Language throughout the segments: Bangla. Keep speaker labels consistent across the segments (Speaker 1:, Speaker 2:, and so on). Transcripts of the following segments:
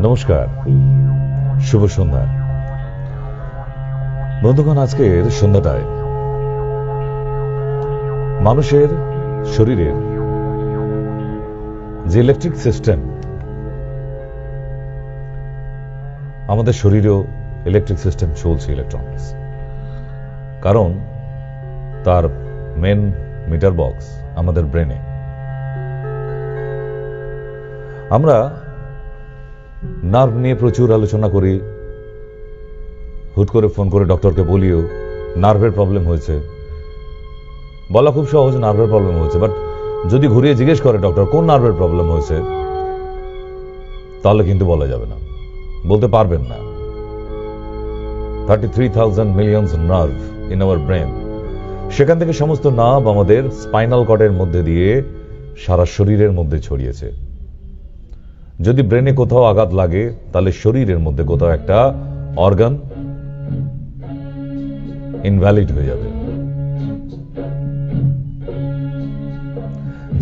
Speaker 1: নমস্কার, শুভ সন্ধ্যা বন্ধুগণ। আজকের সন্ধ্যাটায় মানুষের শরীরের যে ইলেকট্রিক সিস্টেম, আমাদের শরীরেও ইলেকট্রিক সিস্টেম চলছে, ইলেকট্রনিক্স, কারণ তার মেন মিটার বক্স আমাদের ব্রেনে। আমরা নার্ভ নিয়ে প্রচুর আলোচনা করি, হুট করে ফোন করে ডক্টরকে বলিও নার্ভের প্রবলেম হয়েছে। বলা খুব সহজ, নার্ভের প্রবলেম হয়েছে, বাট যদি ঘুরিয়ে জিজ্ঞেস করে ডক্টর কোন নার্ভের প্রবলেম হয়েছে, তাহলে কিন্তু বলা যাবে না, বলতে পারবেন না। 33,000 millions nerve in our brain, সেখান থেকে সমস্ত নার্ভ আমাদের স্পাইনাল কর্ডের মধ্যে দিয়ে সারা শরীরের মধ্যে ছড়িয়েছে। যদি ব্রেনে কোথাও আঘাত লাগে, তাহলে শরীরের মধ্যে কোথাও একটা অর্গান ইনভ্যালিড হয়ে যাবে।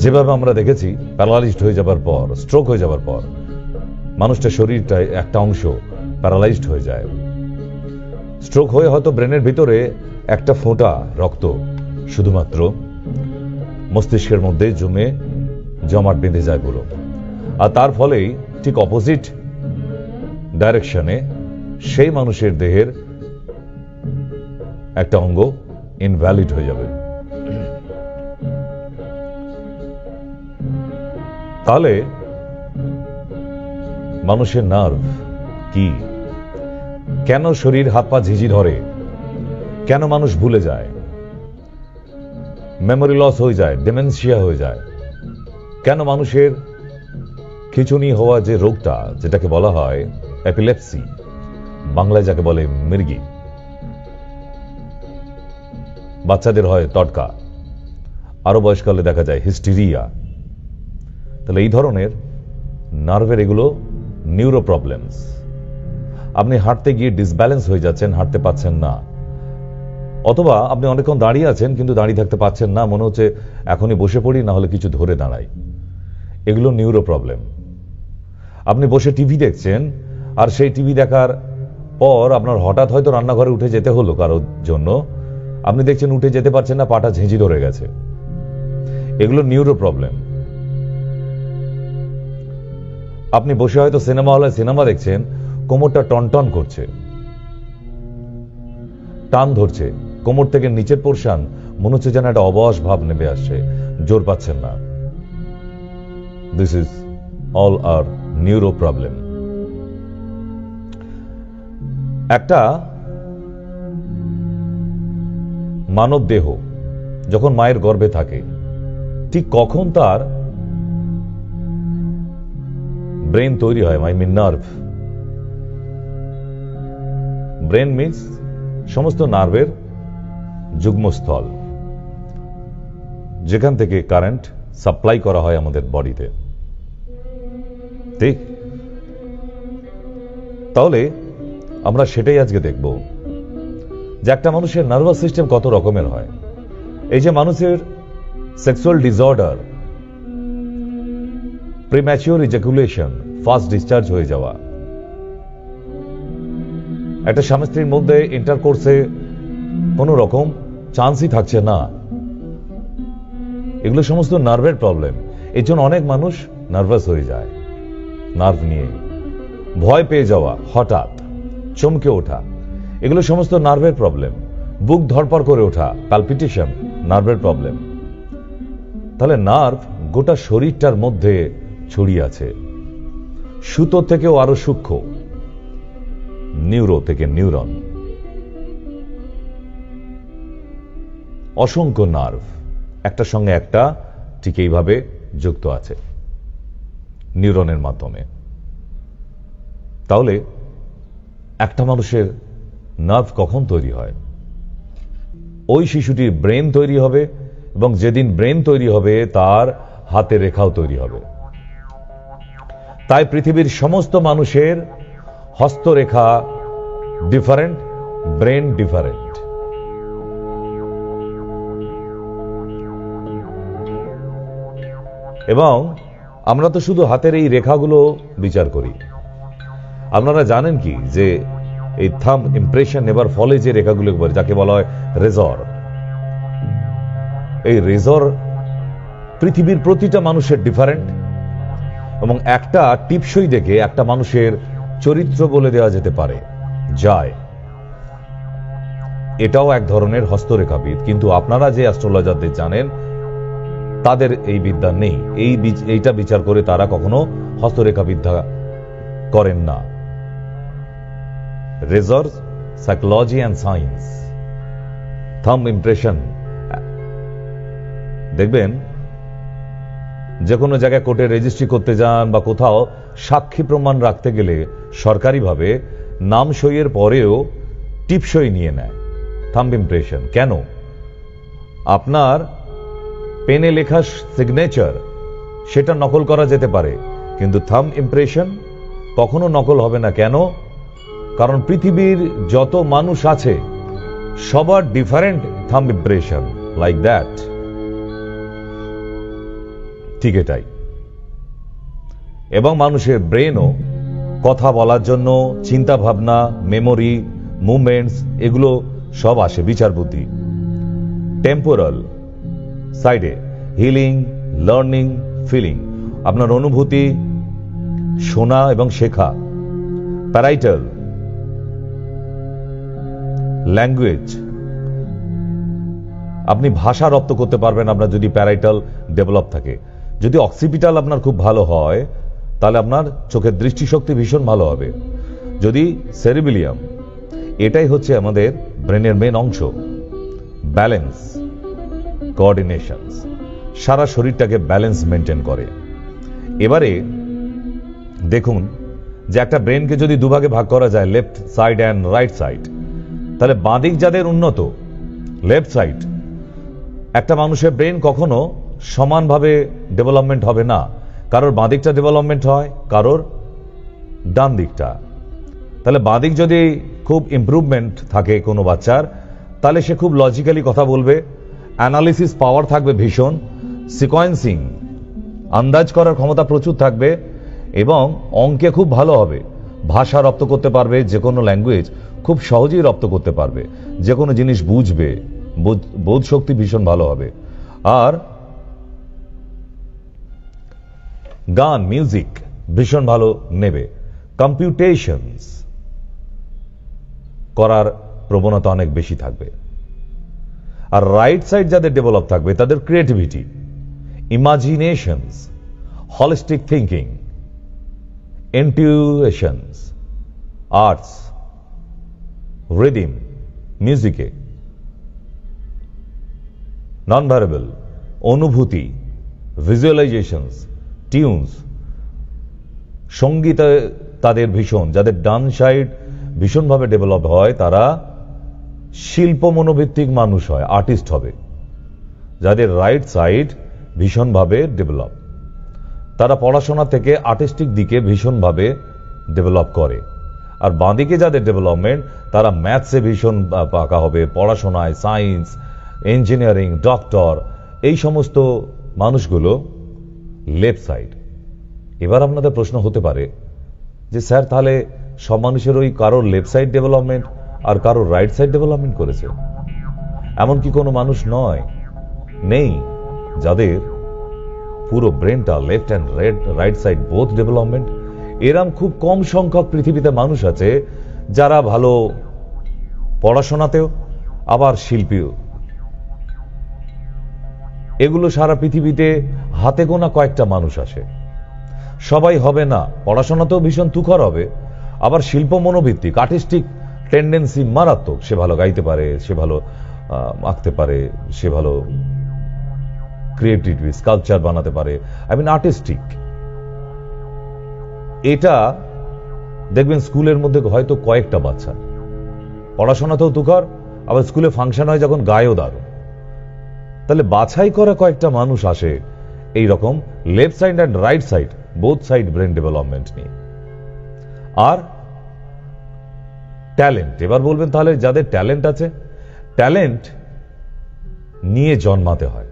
Speaker 1: যেভাবে আমরা দেখেছি প্যারালাইজড হয়ে যাবার পর, স্ট্রোক হয়ে যাবার পর মানুষটার শরীরটায় একটা অংশ প্যারালাইজড হয়ে যায়। স্ট্রোক হয়ে হয়তো ব্রেনের ভিতরে একটা ফোঁটা রক্ত শুধুমাত্র মস্তিষ্কের মধ্যে জমাট বেঁধে যায় পুরো, আর তার ফলেই ঠিক অপোজিট ডাইরেকশনে সেই মানুষের দেহের একটা অঙ্গ ইনভ্যালিড হয়ে যাবে। তাহলে মানুষের নার্ভ কি, কেন শরীর হাত পা ঝিঝি ধরে, কেন মানুষ ভুলে যায়, মেমোরি লস হয়ে যায়, ডিমেনশিয়া হয়ে যায়, কেন মানুষের খিঁচুনি হওয়া যে রোগটা, যেটাকে বলা হয় এপিলেপসি, বাংলায় যাকে বলে মৃগী, বাচ্চাদের হয় তটকা, আরো বয়সকালে দেখা যায় হিস্টেরিয়া। তাহলে এই ধরনের নার্ভের এগুলো নিউরো প্রবলেমস। আপনি হাঁটতে গিয়ে ডিসব্যালেন্স হয়ে যাচ্ছেন, হাঁটতে পাচ্ছেন না, অথবা আপনি অনেকক্ষণ দাঁড়িয়ে আছেন কিন্তু দাঁড়িয়ে থাকতে পাচ্ছেন না, মনে হচ্ছে এখনই বসে পড়ি, না হলে কিছু ধরে দাঁড়াই। এগুলো নিউরো প্রবলেম। আপনি বসে টিভি দেখছেন, আর সেই টিভি দেখার পর আপনার হঠাৎ হয়তো রান্নাঘরে উঠে যেতে হলো কারোর জন্য, আপনি দেখছেন উঠে যেতে পারছেন না, পাটা ঝেঁঝি ধরে গেছে। এগুলো নিউরো প্রবলেম। আপনি বসে হয়তো সিনেমা হলে সিনেমা দেখছেন, কোমরটা টনটন করছে, টান ধরছে, কোমর থেকে নিচের পোরশন মনে হচ্ছে যেন একটা অবশ ভাব নেমে আসছে, জোর পাচ্ছেন না। This is all our neuro problem. একটা মানব দেহ যখন মায়ের গর্ভে থাকে, ঠিক কখন তার ব্রেন তৈরি হয়, I mean nerve. Brain means সমস্ত নার্ভের যুগ্মস্থল, যেখান থেকে কারেন্ট সাপ্লাই করা হয় আমাদের বডিতে, ঠিক? তাহলে আমরা সেটাই আজকে দেখব যে একটা মানুষের নার্ভাস সিস্টেম কত রকমের হয়। এই যে মানুষের sexual disorder, premature ejaculation, fast discharge হয়ে যাওয়া, একটা স্বামী স্ত্রীর মধ্যে ইন্টারকোর্সে কোন রকম চান্সই থাকছে না, এগুলো সমস্ত নার্ভের প্রবলেম। এই জন্য অনেক মানুষ নার্ভাস হয়ে যায়। নার্ভ নিয়ে ভয় পেয়ে যাওয়া, হঠাৎ চমকে ওঠা, এগুলো সমস্ত নার্ভের প্রবলেম। বুক ধড়পড় করে ওঠা, পালপিটেশন, নার্ভের প্রবলেম। তাহলে নার্ভ গোটা শরীরটার মধ্যে ছড়িয়ে আছে। সুতো থেকেও আরো সূক্ষ্ম, নিউরো থেকে নিউরন, অসংখ্য নার্ভ একটার সঙ্গে একটা ঠিক এইভাবে যুক্ত আছে নিউরনের মাধ্যমে। তাহলে একটা মানুষের নার্ভ কখন তৈরি হয়? ওই শিশুটির ব্রেন তৈরি হবে, এবং যেদিন ব্রেন তৈরি হবে তার হাতে রেখাও তৈরি হবে। তাই পৃথিবীর সমস্ত মানুষের হস্তরেখা ডিফারেন্ট, ব্রেন ডিফারেন্ট। এবং আমরা তো শুধু হাতের এই রেখাগুলো বিচার করি, আপনারা জানেন কি যে এই থাম ইমপ্রেশন নেবার ফলে যে রেখাগুলো যাকে বলা হয় রেজর, এই রেজর পৃথিবীর প্রতিটা মানুষের ডিফারেন্ট, এবং একটা টিপসই দেখে একটা মানুষের চরিত্র বলে দেওয়া যেতে পারে যায়। এটাও এক ধরনের হস্তরেখাবিদ, কিন্তু আপনারা যে অ্যাস্ট্রোলজারদের জানেন তাদের এই বিদ্যা নেই। এইটা বিচার করে তারা কখনো হস্তরেখাবিদ্যা করেন না। রেজর, সাইকোলজি অ্যান্ড সায়েন্স, থাম ইমপ্রেশন। দেখবেন যে কোনো জায়গায় কোর্টে রেজিস্ট্রি করতে যান বা কোথাও সাক্ষী প্রমাণ রাখতে গেলে সরকারিভাবে নাম সইয়ের পরেও টিপসই নিয়ে নেয়, থাম্ব ইমপ্রেশন। কেন? আপনার পেনে লেখা সিগনেচার সেটা নকল করা যেতে পারে, কিন্তু থাম্ব ইমপ্রেশন কখনো নকল হবে না। কেন? কারণ পৃথিবীর যত মানুষ আছে সবার different thumb impression, like that. ঠিক এটাই। এবং মানুষের ব্রেনও কথা বলার জন্য চিন্তা ভাবনা, মেমোরি, মুভমেন্টস, এগুলো সব আসে বিচার বুদ্ধি। টেম্পোরাল সাইডে হিলিং, লার্নিং, ফিলিং, আপনার অনুভূতি, শোনা এবং শেখা। প্যারাইটাল ল্যাঙ্গুয়েজ, আপনি ভাষা রপ্ত করতে পারবেন আপনার যদি প্যারাইটাল ডেভেলপ থাকে। যদি অক্সিপিটাল আপনার খুব ভালো হয় তাহলে আপনার চোখের দৃষ্টিশক্তি ভীষণ ভালো হবে। যদি সেরিবেলিয়াম, এটাই হচ্ছে আমাদের ব্রেনের মেন অংশ, ব্যালেন্স, কোঅর্ডিনেশন, সারা শরীরটাকে ব্যালেন্স মেনটেন করে। এবারে দেখুন যে একটা ব্রেনকে যদি দুভাগে ভাগ করা যায়, left side and right side, তাহলে বাঁদিক যাদের উন্নত, লেফট সাইড, একটা মানুষের ব্রেন কখনো সমানভাবে ডেভেলপমেন্ট হবে না। কারোর বাঁদিকটা ডেভেলপমেন্ট হয়, কারোর ডান দিকটা। তাহলে বাঁদিক যদি খুব ইমপ্রুভমেন্ট থাকে কোনো বাচ্চার, তাহলে সে খুব লজিক্যালি কথা বলবে, অ্যানালিসিস পাওয়ার থাকবে ভীষণ, সিকোয়েন্সিং, আন্দাজ করার ক্ষমতা প্রচুর থাকবে, এবং অঙ্কে খুব ভালো হবে, ভাষা রপ্ত করতে পারবে, যে কোনো ল্যাঙ্গুয়েজ খুব সহজেই রপ্ত করতে পারবে, যে কোনো জিনিস বুঝবে, বোধ শক্তি ভীষণ ভালো হবে। আর গান, মিউজিক ভীষণ ভালো নেবে। কম্পিউটেশনস করার প্রবণতা অনেক বেশি থাকবে। আর রাইট সাইড যাদের ডেভেলপ থাকবে তাদের creativity, imaginations, holistic thinking, intuitions, arts, rhythm, মিউজিকে, নন ভার্বাল, অনুভূতি, ভিজুয়ালাইজেশনস, টিউনস, সঙ্গীতে তাদের ভীষণ, যাদের ডান সাইড ভীষণভাবে ডেভেলপ হয় তারা শিল্প মনোভিত্তিক মানুষ হয়, আর্টিস্ট হবে। যাদের রাইট সাইড ভীষণভাবে ডেভেলপ, তারা পড়াশোনা থেকে আর্টিস্টিক দিকে ভীষণভাবে ডেভেলপ করে। আর বাঁদিকে যাদের ডেভেলপমেন্ট তারা ম্যাথসে ভীষণ পাকা হবে, পড়াশোনায়, সায়েন্স, ইঞ্জিনিয়ারিং, ডক্টর, এই সমস্ত মানুষগুলো লেফট সাইড। এবার আপনাদের প্রশ্ন হতে পারে যে স্যার তাহলে সব মানুষের ওই কারোর লেফট সাইড ডেভেলপমেন্ট আর কারোর রাইট সাইড ডেভেলপমেন্ট করেছে? এমন কি কোনো মানুষ নয়, নেই যাদের পুরো ব্রেনটা left and right side both development? এরম খুব কম সংখ্যক পৃথিবীতে মানুষ আছে যারা ভালো পড়াশোনাতেও আবার শিল্পীও। এগুলো সারা পৃথিবীতে হাতে গোনা কয়েকটা মানুষ আসে, সবাই হবে না। পড়াশোনাতেও ভীষণ তুখর হবে, আবার শিল্প মনোভিত্তিক, আর্টিস্টিক টেন্ডেন্সি মারাত্মক। সে ভালো গাইতে পারে, সে ভালো আঁকতে পারে, সে ভালো ক্রিয়েটিভ স্কাল্পচার বানাতে পারে, আই মিন আর্টিস্টিক। এটা দেখবেন স্কুলের মধ্যে হয়তো কয়েকটা বাচ্চা, পড়াশোনাতেও তুখর, আবার স্কুলে ফাংশন হয় যখন গায়েও দারুণ। তাহলে বাছাই করা কয়েকটা মানুষ আসে এই রকম left side and right side both side brain development নিয়ে। আর ট্যালেন্ট, এবার বলবেন তাহলে যাদের ট্যালেন্ট আছে, ট্যালেন্ট নিয়ে জন্মাতে হয়,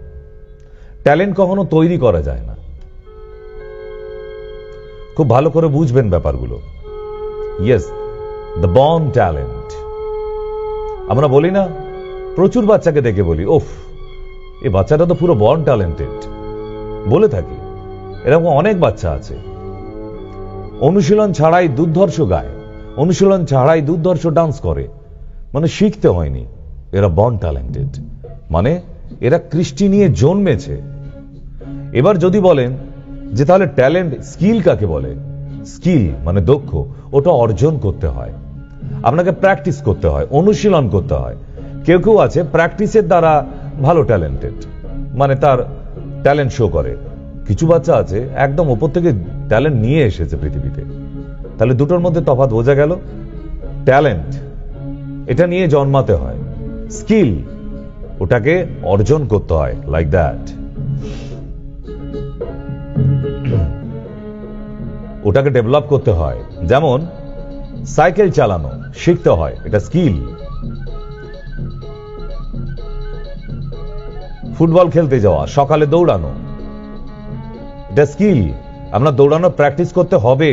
Speaker 1: ট্যালেন্ট কখনো তৈরি করা যায় না। খুব ভালো করে বুঝবেন ব্যাপারগুলো। Yes, the born talent. আমরা বলি না, প্রচুর বাচ্চাকে দেখে বলি, ওফ এই বাচ্চাটা তো পুরো বর্ন ট্যালেন্টেড, বলে থাকি। এরকম অনেক বাচ্চা আছে অনুশীলন ছাড়াই দুর্ধর্ষ গায়, অনুশীলন ছাড়াই দুর্ধর্ষ ডান্স করে, মানে শিখতে হয়নি, এরা বর্ন ট্যালেন্টেড, মানে এরা কৃষ্টি নিয়ে জন্মেছে। এবার যদি বলেন যে তাহলে ট্যালেন্ট, স্কিল কাকে বলে? স্কিল মানে দক্ষ, ওটা অর্জন করতে হয়, আপনাকে প্র্যাকটিস করতে হয়, অনুশীলন করতে হয়। কেউ কেউ আছে প্র্যাকটিসের দ্বারা ভালো ট্যালেন্টেড, মানে তার ট্যালেন্ট শো করে। কিছু বাচ্চা আছে একদম উপর থেকে ট্যালেন্ট নিয়ে এসেছে পৃথিবীতে। তাহলে দুটোর মধ্যে তফাৎ বোঝা গেল। ট্যালেন্ট এটা নিয়ে জন্মাতে হয়, স্কিল ওটাকে অর্জন করতে হয়, লাইক দ্যাট। ওটাকে ডেভেলপ করতে হয়। যেমন সাইকেল চালানো শিখতে হয়, এটা স্কিল। ফুটবল খেলতে যাওয়া, সকালে দৌড়ানো, এটা স্কিল। আপনার দৌড়ানো প্র্যাকটিস করতে হবে,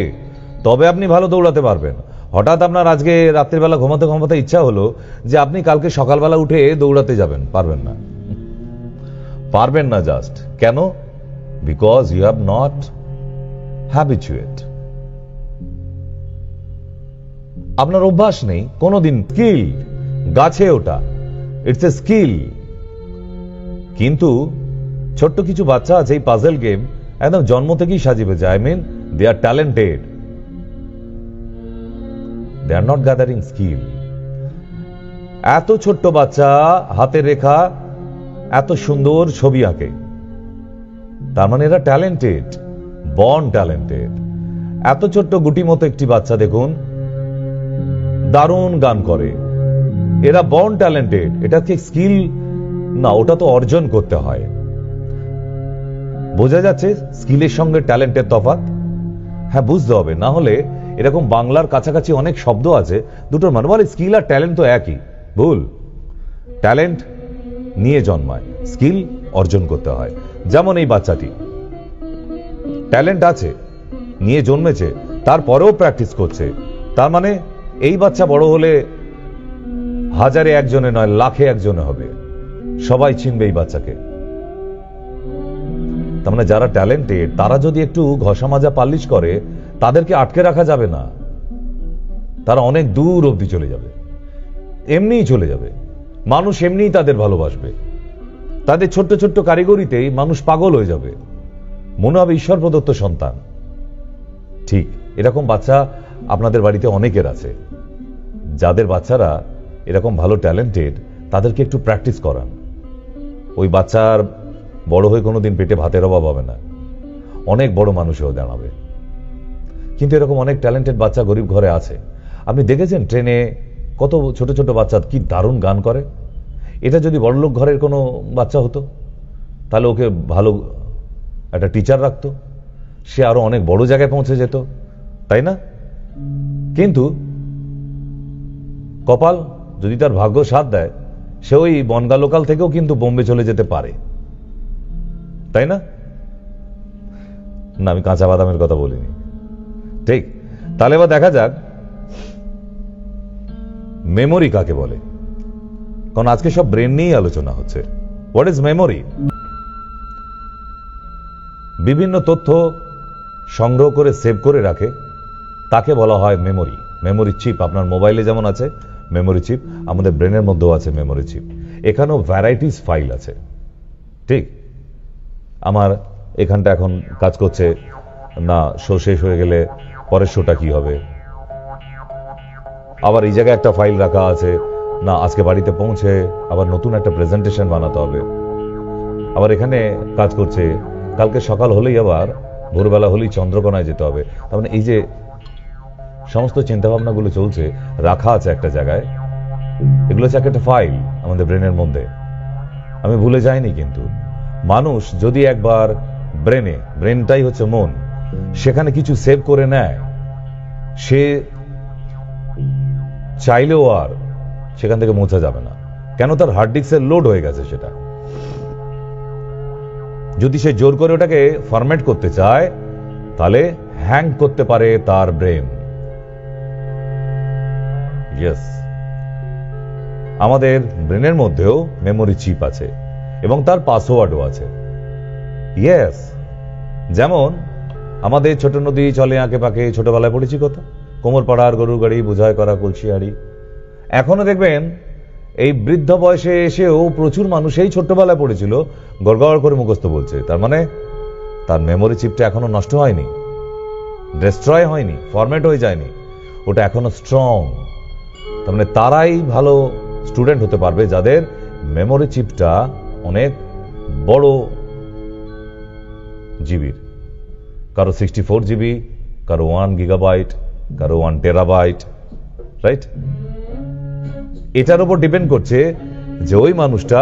Speaker 1: তবে আপনি ভালো দৌড়াতে পারবেন। হঠাৎ আপনার আজকে রাত্রিবেলা ঘুমাতে ঘুমাতে ইচ্ছা হলো যে আপনি কালকে সকালবেলা উঠে দৌড়াতে যাবেন, পারবেন না, পারবেন না। জাস্ট কেন? Because you have not habituate, আপনার অভ্যাস নেই কোনোদিন। স্কিল গাছে ওটা, ইটস এ স্কিল। কিন্তু ছোট্ট কিছু বাচ্চা আছে এই পাজল গেম একদম জন্ম থেকেই সাজিয়ে যায়। I mean they are talented, they are not gathering skill. এত ছোট্ট বাচ্চা হাতের রেখা এত সুন্দর ছবি আঁকে, তার মানে এরা ট্যালেন্টেড, বর্ন ট্যালেন্টেড। এত ছোট্ট গুটি মতো একটি বাচ্চা দেখুন দারুণ গান করে, এরা বর্ন ট্যালেন্টেড। এটা কি স্কিল না, ওটা তো অর্জন করতে হয়। বোঝা যাচ্ছে স্কিলের সঙ্গে ট্যালেন্টের তফাৎ? হ্যাঁ, বুঝতে হবে, না হলে এরকম বাংলার কাছাকাছি অনেক শব্দ আছে দুটোর মানে বলে স্কিল আর ট্যালেন্ট তো একই। ভুল। ট্যালেন্ট নিয়ে জন্মায়, স্কিল অর্জন করতে হয়। যেমন এই বাচ্চাটি ট্যালেন্ট আছে, নিয়ে জন্মেছে, তারপরেও প্র্যাকটিস করছে। তার মানে এই বাচ্চা বড় হলে হাজারে একজনে নয় লাখে একজনে হবে, সবাই চিনবে এই বাচ্চাকে। তার মানে যারা ট্যালেন্টেড তারা যদি একটু ঘষা মাজা পালিশ করে তাদেরকে আটকে রাখা যাবে না, তারা অনেক দূর অবধি চলে যাবে, এমনিই চলে যাবে। মানুষ এমনিই তাদের ভালোবাসবে, তাদের ছোট্ট ছোট্ট কারিগরিতেই মানুষ পাগল হয়ে যাবে, মনে হবে ঈশ্বর প্রদত্ত সন্তান। ঠিক এরকম বাচ্চা আপনাদের বাড়িতে অনেকের আছে। যাদের বাচ্চারা এরকম ভালো ট্যালেন্টেড তাদেরকে একটু প্র্যাকটিস করান, ওই বাচ্চার বড় হয়ে কোনোদিন পেটে ভাতের অভাব হবে না, অনেক বড় মানুষ হয়ে দাঁড়াবে। কিন্তু এরকম অনেক ট্যালেন্টেড বাচ্চা গরিব ঘরে আছে। আপনি দেখেছেন ট্রেনে কত ছোট ছোট বাচ্চা কি দারুণ গান করে। এটা যদি বড়লোক ঘরের কোনো বাচ্চা হতো তাহলে ওকে ভালো একটা টিচার রাখতো, সে আরো অনেক বড় জায়গায় পৌঁছে যেত, তাই না? কিন্তু কপাল যদি তার ভাগ্য সাথ দেয়, সে ওই বনগা লোকাল থেকেও কিন্তু বোম্বে চলে যেতে পারে, তাই না? না, আমি কাঁচা বাদামের কথা বলিনি। ঠিক, তাহলে এবার দেখা যাক মেমোরি কাকে বলে, কারণ আজকে সব ব্রেন নিয়েই আলোচনা হচ্ছে। What is memory? বিভিন্ন তথ্য সংগ্রহ করে সেভ করে রাখে, তাকে বলা হয় মেমোরি। মেমোরি চিপ আপনার মোবাইলে যেমন আছে মেমোরি চিপ, আমাদের ব্রেনের মধ্যেও আছে মেমোরি চিপ। এখানেও ভ্যারাইটিস ফাইল আছে। ঠিক, আমার এখানটা এখন কাজ করছে না, শো শেষ হয়ে গেলে পরের শোটা কি হবে। আবার এই জায়গায় একটা ফাইল রাখা আছে না, আজকে বাড়িতে পৌঁছে আবার নতুন একটা প্রেজেন্টেশন বানাতে হবে। আবার এখানে কাজ করছে, কালকে সকাল হলেই আবার ভোরবেলা হলেই চন্দ্রকোনায় যেতে হবে। তার মানে এই যে সমস্ত চিন্তাভাবনাগুলো চলছে রাখা আছে একটা জায়গায়, এগুলো হচ্ছে একটা ফাইল আমাদের ব্রেনের মধ্যে। আমি ভুলে যাইনি। কিন্তু মানুষ যদি একবার ব্রেনটাই হচ্ছে মন, সেখানে কিছু সেভ করে নেয়, সে চাইলেও আর সেখান থেকে মোছা যাবে না। কেন? তার হার্ড ডিস্কে লোড হয়ে গেছে সেটা। যদি সে জোর করে ওটাকে ফরম্যাট করতে চায় তাহলে হ্যাং করতে পারে তার ব্রেন। ইয়েস, আমাদের ব্রেনের মধ্যেও মেমোরি চিপ আছে এবং তার পাসওয়ার্ডও আছে। ইয়েস, যেমন আমাদের ছোট নদী চলে আঁকে পাকে, ছোটবেলায় পড়েছি কত, কোমর পাড়ার গরুর গাড়ি, বোঝাই করা কলসি হাড়ি। এখনো দেখবেন এই বৃদ্ধ বয়সে এসেও প্রচুর মানুষ এই ছোট্টবেলায় পড়েছিল, গড়গড় করে মুখস্থ বলছে। তার মানে তার মেমোরি চিপটা এখনো নষ্ট হয়নি, ডিস্ট্রয় হয়নি, ফরম্যাট হয়ে যায়নি, ওটা এখনো স্ট্রং। তার মানে তারাই ভালো স্টুডেন্ট হতে পারবে যাদের মেমোরি চিপটা অনেক বড় জিবির। কারো 64 জিবি, কারো 1 গিগাবাইট, কারো 1 টেরাবাইট, রাইট? এটার উপর ডিপেন্ড করছে যে ওই মানুষটা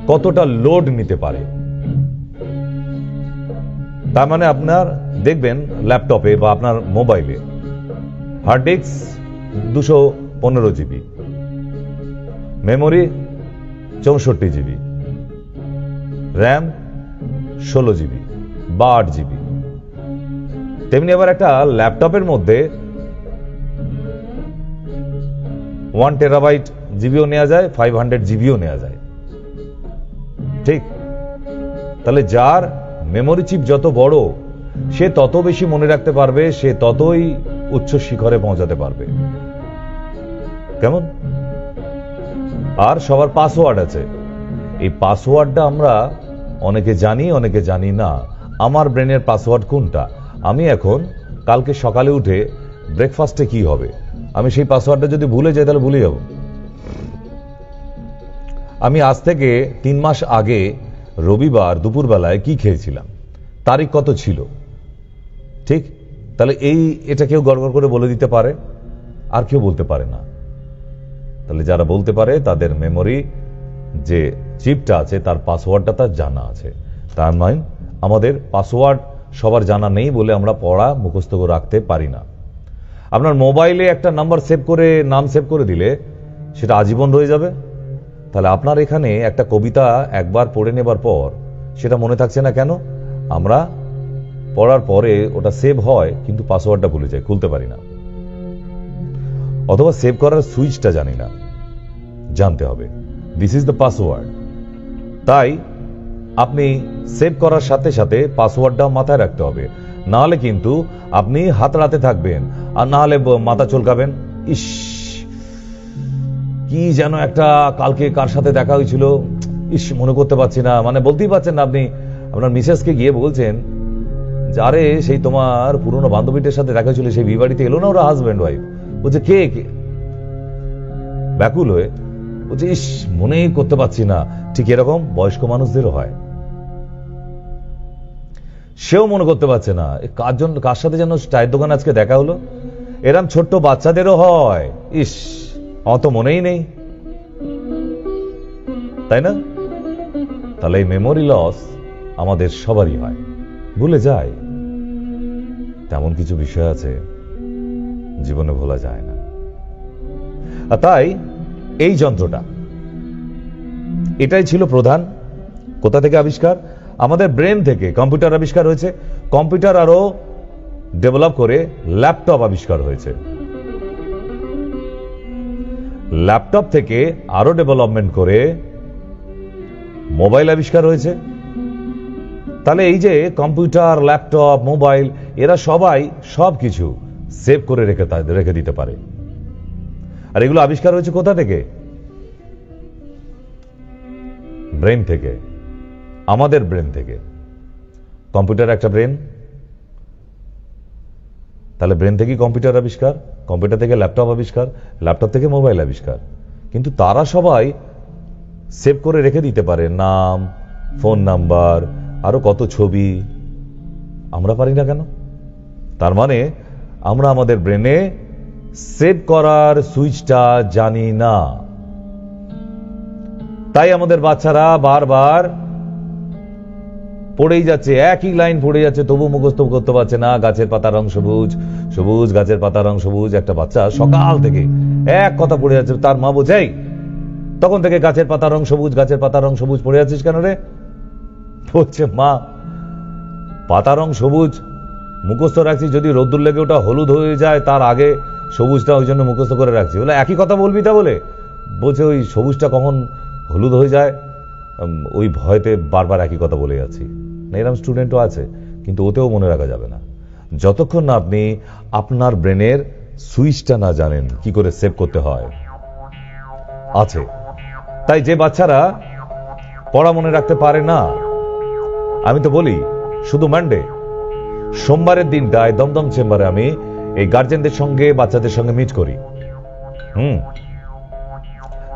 Speaker 1: কতটা লোড নিতে পারে। তার মানে আপনার দেখবেন ল্যাপটপে বা আপনার মোবাইলে hard disk 215 GB, memory 64 GB, RAM 16 GB বা 8 জিবি। তেমনি আবার একটা ল্যাপটপের মধ্যে 1 টেরাবাইট জিবিও নেওয়া যায়, 500 জিবিও নেওয়া যায়, ঠিক? তাহলে যার মেমোরি চিপ যত বড়, সে তত বেশি মনে রাখতে পারবে, সে ততই উচ্চ শিখরে পৌঁছাতে পারবে। কেমন? আর সবার পাসওয়ার্ড আছে। এই পাসওয়ার্ডটা আমরা অনেকে জানি, অনেকে জানি না। আমার ব্রেনের পাসওয়ার্ড কোনটা? আমি এখন কালকে সকালে উঠে ব্রেকফাস্টে কি হবে, আমি সেই পাসওয়ার্ডটা যদি ভুলে যাই তাহলে ভুলে যাব। আমি আজ থেকে 3 মাস আগে রবিবার দুপুরবেলায় কি খেয়েছিলাম, তারিখ কত ছিল, ঠিক? তাহলে এটা কেউ গড়গড় করে বলে দিতে পারে, আর কেউ বলতে পারে না। তাহলে যারা বলতে পারে তাদের মেমোরি যে চিপটা আছে তার পাসওয়ার্ডটা তার জানা আছে। তার মানে আমাদের পাসওয়ার্ড সবার জানা নেই বলে আমরা পড়া মুখস্থ করে রাখতে পারি না। আপনার মোবাইলে একটা নাম্বার সেভ করে, নাম সেভ করে দিলে সেটা আজীবন রয়ে যাবে। তাহলে আপনার এখানে একটা কবিতা একবার পড়ে নেবার পর সেটা মনে থাকছে না কেন? আমরা পড়ার পরে ওটা সেভ হয় কিন্তু পাসওয়ার্ডটা ভুলে যাই, খুলতে পারি না, অথবা সেভ করার সুইচটা জানি না। জানতে হবে, দিস ইজ দ্য পাসওয়ার্ড। তাই আপনি সেভ করার সাথে সাথে পাসওয়ার্ডটাও মাথায় রাখতে হবে, না হলে কিন্তু আপনি হাতড়াতে থাকবেন, আর না হলে মাথা চুলকাবেন। ইস, কি যেন একটা কালকে কার সাথে দেখা হয়েছিল, ইস মনে করতে পারছি না, মানে বলতেই পারছেন না। আপনি আপনার মিসেসকে গিয়ে বলছেন, আরে সেই তোমার পুরনো বান্ধবীদের সাথে দেখা হয়েছিল, সেই বিবাড়িতে এলো না ওরা হাজব্যান্ড ওয়াইফ। বলছে কে কে? ব্যাকুল হয়ে বলছে, ইস মনেই করতে পারছি না। ঠিক এরকম বয়স্ক মানুষদেরও হয়, সেও মনে করতে পারছে না কার সাথে যেন চায়ের দোকান আজকে দেখা হলো। এরম ছোট্ট বাচ্চাদেরও হয়, ইস অত মনেই নেই, তাই না? তাহলে এই মেমোরি লস আমাদের সবারই হয়, ভুলে যায়। তেমন কিছু বিষয় আছে জীবনে ভোলা যায় না। আর তাই এই যন্ত্রটা, এটাই ছিল প্রধান। কোথা থেকে আবিষ্কার? আমাদের ব্রেন থেকে। কম্পিউটার আবিষ্কার হয়েছে, কম্পিউটার আরো ডেভেলপ করে ল্যাপটপ আবিষ্কার হয়েছে, ল্যাপটপ থেকে আরো ডেভেলপমেন্ট করে মোবাইল আবিষ্কার হয়েছে। তাহলে এই যে কম্পিউটার, ল্যাপটপ, মোবাইল, এরা সবাই সবকিছু সেভ করে রেখে দিতে পারে। আর এগুলো আবিষ্কার হয়েছে কোথা থেকে? ব্রেন থেকে, আমাদের ব্রেন থেকে। কম্পিউটার একটা ব্রেন, তাহলে ব্রেন থেকে কম্পিউটার আবিষ্কার, কম্পিউটার থেকে ল্যাপটপ আবিষ্কার, ল্যাপটপ থেকে মোবাইল আবিষ্কার। কিন্তু তারা সবাই সেভ করে রেখে দিতে পারে নাম, ফোন নাম্বার, আরো কত ছবি। আমরা পারি না কেন? তার মানে আমরা আমাদের ব্রেনে সেভ করার সুইচটা জানি না। তাই আমাদের বাচ্চারা বারবার পড়েই যাচ্ছে, একই লাইন পড়ে যাচ্ছে, তবু মুখস্থ করতে পারছে না। গাছের পাতার রং সবুজ, সবুজ গাছের পাতার রং সবুজ। একটা বাচ্চা সকাল থেকে এক কথা পড়ে যাচ্ছে, তার মা বোঝাই তখন থেকে গাছের পাতার রং সবুজ, গাছের পাতার রং সবুজ পড়ে যাচ্ছিস কেন রে? বলছে মা পাতা রং সবুজ মুখস্থ রাখছি, যদি রোদ্দুর লেগে ওটা হলুদ হয়ে যায় তার আগে সবুজটা ওই জন্য মুখস্থ করে রাখছি। বলে একই কথা বলবি, তা বলছে ওই সবুজটা কখন হলুদ হয়ে যায় ওই ভয়তে বারবার একই কথা বলে যাচ্ছি। এরকম স্টুডেন্টও আছে, কিন্তু ওতেও মনে রাখা যাবে না যতক্ষণ না আপনি আপনার ব্রেনের সুইচটা না জানেন কি করে সেভ করতে হয়। আছে, তাই যে বাচ্চারা পড়া মনে রাখতে পারে না, আমি তো বলি শুধু মানডে সোমবারের দিনটায় দমদম চেম্বারে আমি এই গার্জেনদের সঙ্গে বাচ্চাদের সঙ্গে মিট করি।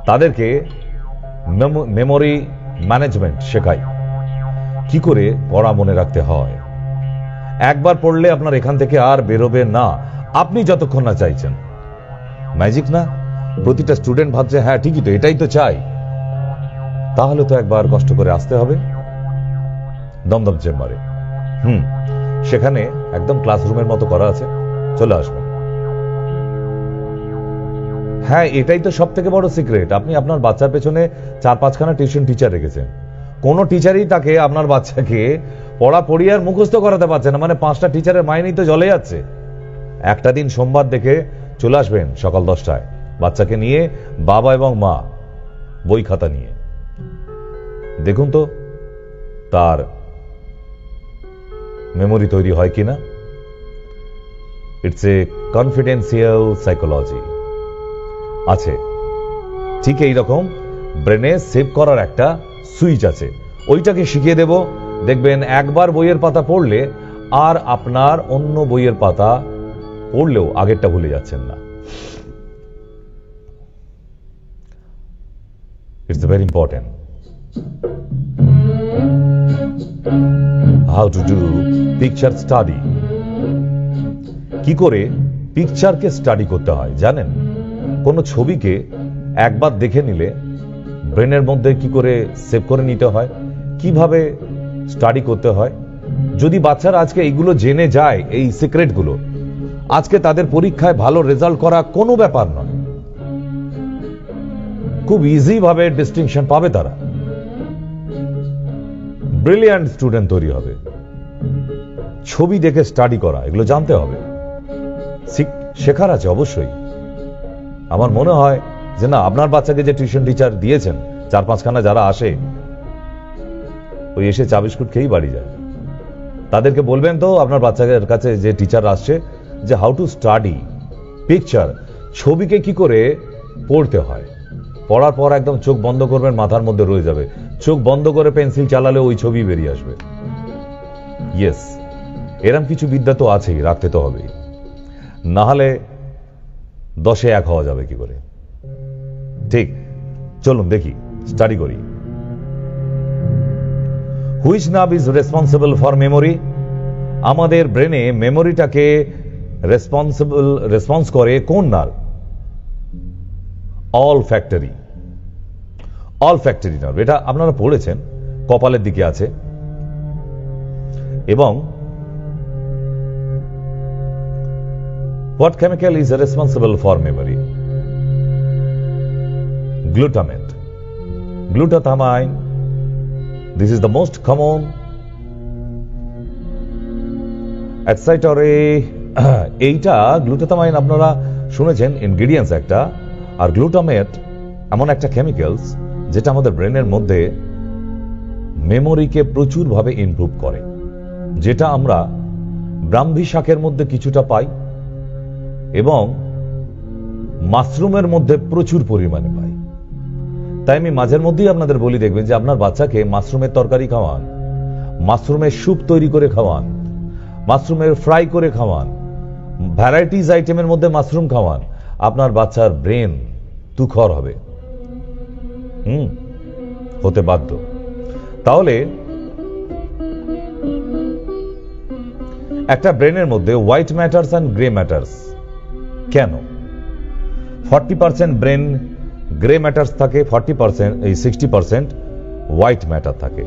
Speaker 1: তাদেরকে মেমোরি ম্যানেজমেন্ট শেখাই, কি করে পড়া মনে রাখতে হয়। একবার পড়লে আপনার এখান থেকে আর বেরোবে না, আপনি যতক্ষণ না চাইছেন। ম্যাজিক না? প্রতিটা স্টুডেন্ট ভাবছে হ্যাঁ ঠিকই তো, এটাই তো চাই। তাহলে তো একবার কষ্ট করে আসতে হবে দমদম চেম্বারে। সেখানে একদম ক্লাসরুমের মতো করা আছে, চলে আসবেন। হ্যাঁ, এটাই তো সব থেকে বড় সিক্রেট। আপনি আপনার বাচ্চার পেছনে 4-5খানা টিউশন টিচার রেখেছেন, কোন টিচারই তাকে আপনার বাচ্চাকে পড়া পড়িয়ে আর মুখস্থ করাতে পারছে না। মানে 5টা টিচারের মাইনেই তো জ্বলে যাচ্ছে। একটা দিন সোমবার দেখে চলে আসবেন সকাল 10টায় বাচ্চাকে নিয়ে, বাবা এবং মা বই খাতা নিয়ে। দেখুন তো তার মেমোরি তৈরি হয় কিনা। ইটস এ কনফিডেন্সিয়াল সাইকোলজি আছে। ঠিক এই রকম ব্রেনে সেভ করার একটা সুইচ আছে, ওইটাকে শিখিয়ে দেব। দেখবেন একবার বইয়ের পাতা পড়লে আর আপনার অন্য বইয়ের পাতা পড়লেও আগেরটা ভুলে যাচ্ছেন না। It's very important how to do picture study. কি করে পিকচারকে স্টাডি করতে হয় জানেন? কোন ছবিকে একবার দেখে নিলে ব্রেনের মধ্যে কি করে সেভ করে নিতে হয়, কিভাবে স্টাডি করতে হয়। যদি বাচ্চারা আজকে এইগুলো জেনে যায়, এই সিক্রেটগুলো, আজকে তাদের পরীক্ষায় ভালো রেজাল্ট করা কোনো ব্যাপার নয়। খুব ইজি ভাবে ডিস্টিংশন পাবে তারা, ব্রিলিয়ান্ট স্টুডেন্ট তৈরি হবে। ছবি দেখে স্টাডি করা, এগুলো জানতে হবে, শেখার আছে অবশ্যই। আমার মনে হয় যে না, আপনার বাচ্চাকে যে টিউশন টিচার দিয়েছেন 4-5খানা যারা আসে, ওই এসে চা বিস্কুট খেয়েই বাড়ি যায়। তাদেরকে বলবেন তো আপনার বাচ্চাদের কাছে যে টিচার আসছে যে হাউ টু স্টাডি পিকচার, ছবিকে কি করে পড়তে হয়। পড়ার পর একদম চোখ বন্ধ করবেন, মাথার মধ্যে রয়ে যাবে। চোখ বন্ধ করে পেন্সিল চালালে ওই ছবি বেরিয়ে আসবে। ইয়েস, এরম কিছু বিদ্যা তো আছেই, রাখতে তো হবেই, না হলে 10-এ 1 হওয়া যাবে কি করে। ঠিক, চলুন দেখি, স্টাডি করি। Which nerve is responsible for memory? আমাদের ব্রেনে মেমোরিটাকে রেসপন্স করে কোন নার্ভ? Olfactory nerve. এটা আপনারা পড়েছেন, কপালের দিকে আছে। এবং what chemical is responsible for memory? Glutathamine. This is the most common excitatory. এইটা গ্লুটাথামাইন আপনারা শুনেছেন, ইনগ্রেডিয়েন্টস একটা। আর গ্লুটামেট এমন একটা কেমিক্যালস যেটা আমাদের ব্রেনের মধ্যে মেমোরিকে প্রচুর ভাবে ইমপ্রুভ করে, যেটা আমরা ব্রাহ্মী শাকের মধ্যে কিছুটা পাই এবং মাশরুমের মধ্যে প্রচুর পরিমাণে পাই। তাই আমি মাঝের মধ্যেই আপনাদের বলি, দেখবেন যে আপনার বাচ্চাকে মাশরুমের তরকারি খাওয়ান, মাশরুমের স্যুপ তৈরি করে খাওয়ান, মাশরুমের ফ্রাই করে খাওয়ান, ভ্যারাইটিজ আইটেমের মধ্যে মাশরুম খাওয়ান, আপনার বাচ্চার ব্রেন তুখর হবে, হতে বাধ্য। তাহলে একটা ব্রেনের মধ্যে white matters and grey matters কেন? 40% ব্রেন গ্রে ম্যাটার্স থাকে, 60% হোয়াইট ম্যাটার থাকে।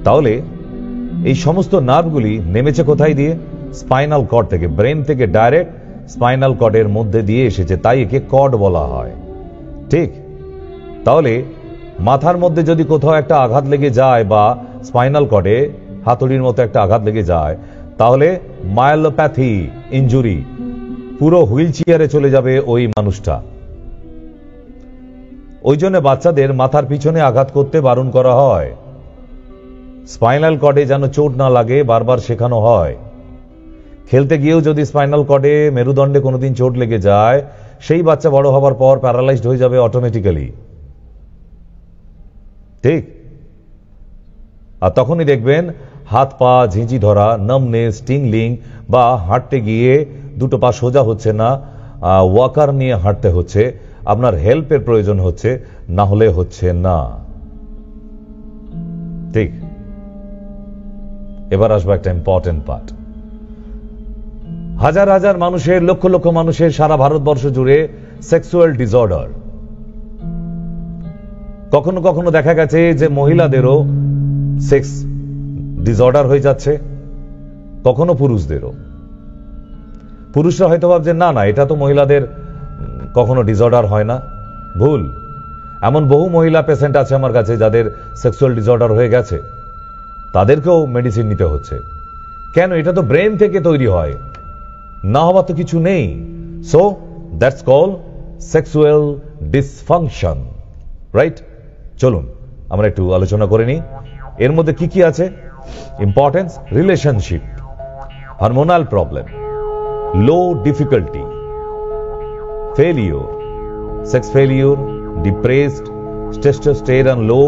Speaker 1: তাহলে এই সমস্ত নার্ভগুলি নেমেছে কোথায় দিয়ে? স্পাইনাল কর্ড থেকে। ব্রেন থেকে ডাইরেক্ট স্পাইনাল কর্ডের মধ্যে দিয়ে এসেছে, তাই একে কর্ড বলা হয়। ঠিক, তাহলে মাথার মধ্যে যদি কোথাও একটা আঘাত লেগে যায় বা স্পাইনাল কর্ডে হাতুড়ির মতো একটা আঘাত লেগে যায়, তাহলে মায়োলোপ্যাথি ইনজুরি পুরো হুইল চেয়ারে চলে যাবে ওই মানুষটা। ওই জন্য বাচ্চাদের মাথার পিছনে আঘাত করতে বারণ করা হয়, স্পাইনাল কর্ডে যেন চোট না লাগে বারবার শেখানো হয়। খেলতে গিয়েও যদি স্পাইনাল কর্ডে মেরুদণ্ডে কোনোদিন চোট লেগে যায়, সেই বাচ্চা বড় হবার পর প্যারালাইজড হয়ে যাবে অটোমেটিক্যালি, ঠিক? আর তখনই দেখবেন হাত পা ঝিঁঝি ধরা, নামনেস, টিংলিং, বা হাঁটতে গিয়ে দুটো পা সোজা হচ্ছে না, ওয়াকার নিয়ে হাঁটতে হচ্ছে, আপনার হেল্পের প্রয়োজন হচ্ছে, না হলে হচ্ছে না, ঠিক? এবার আসবো একটা ইম্পর্টেন্ট পার্ট। হাজার হাজার মানুষের, লক্ষ লক্ষ মানুষের সারা ভারতবর্ষ জুড়ে সেক্সুয়াল ডিসঅর্ডার। কখনো কখনো দেখা গেছে যে মহিলাদেরও সেক্স ডিসঅর্ডার হয়ে যাচ্ছে, কখনো পুরুষদেরও। পুরুষরা হয়তো ভাবছে না না, এটা তো মহিলাদের কখনো ডিসঅর্ডার হয় না, ভুল। এমন বহু মহিলা পেশেন্ট আছে আমার কাছে যাদের সেক্সুয়াল ডিসঅর্ডার হয়ে গেছে, তাদেরকেও মেডিসিন নিতে হচ্ছে। কেন? এটা তো ব্রেন থেকে তৈরি হয়, না হওয়া তো কিছু নেই। So that's call sexual dysfunction, right? চলুন আমরা একটু আলোচনা করে নিই এর মধ্যে কি কি আছে। Importance: relationship, hormonal problem, low difficulty, failure, sex failure, depressed, testosterone low,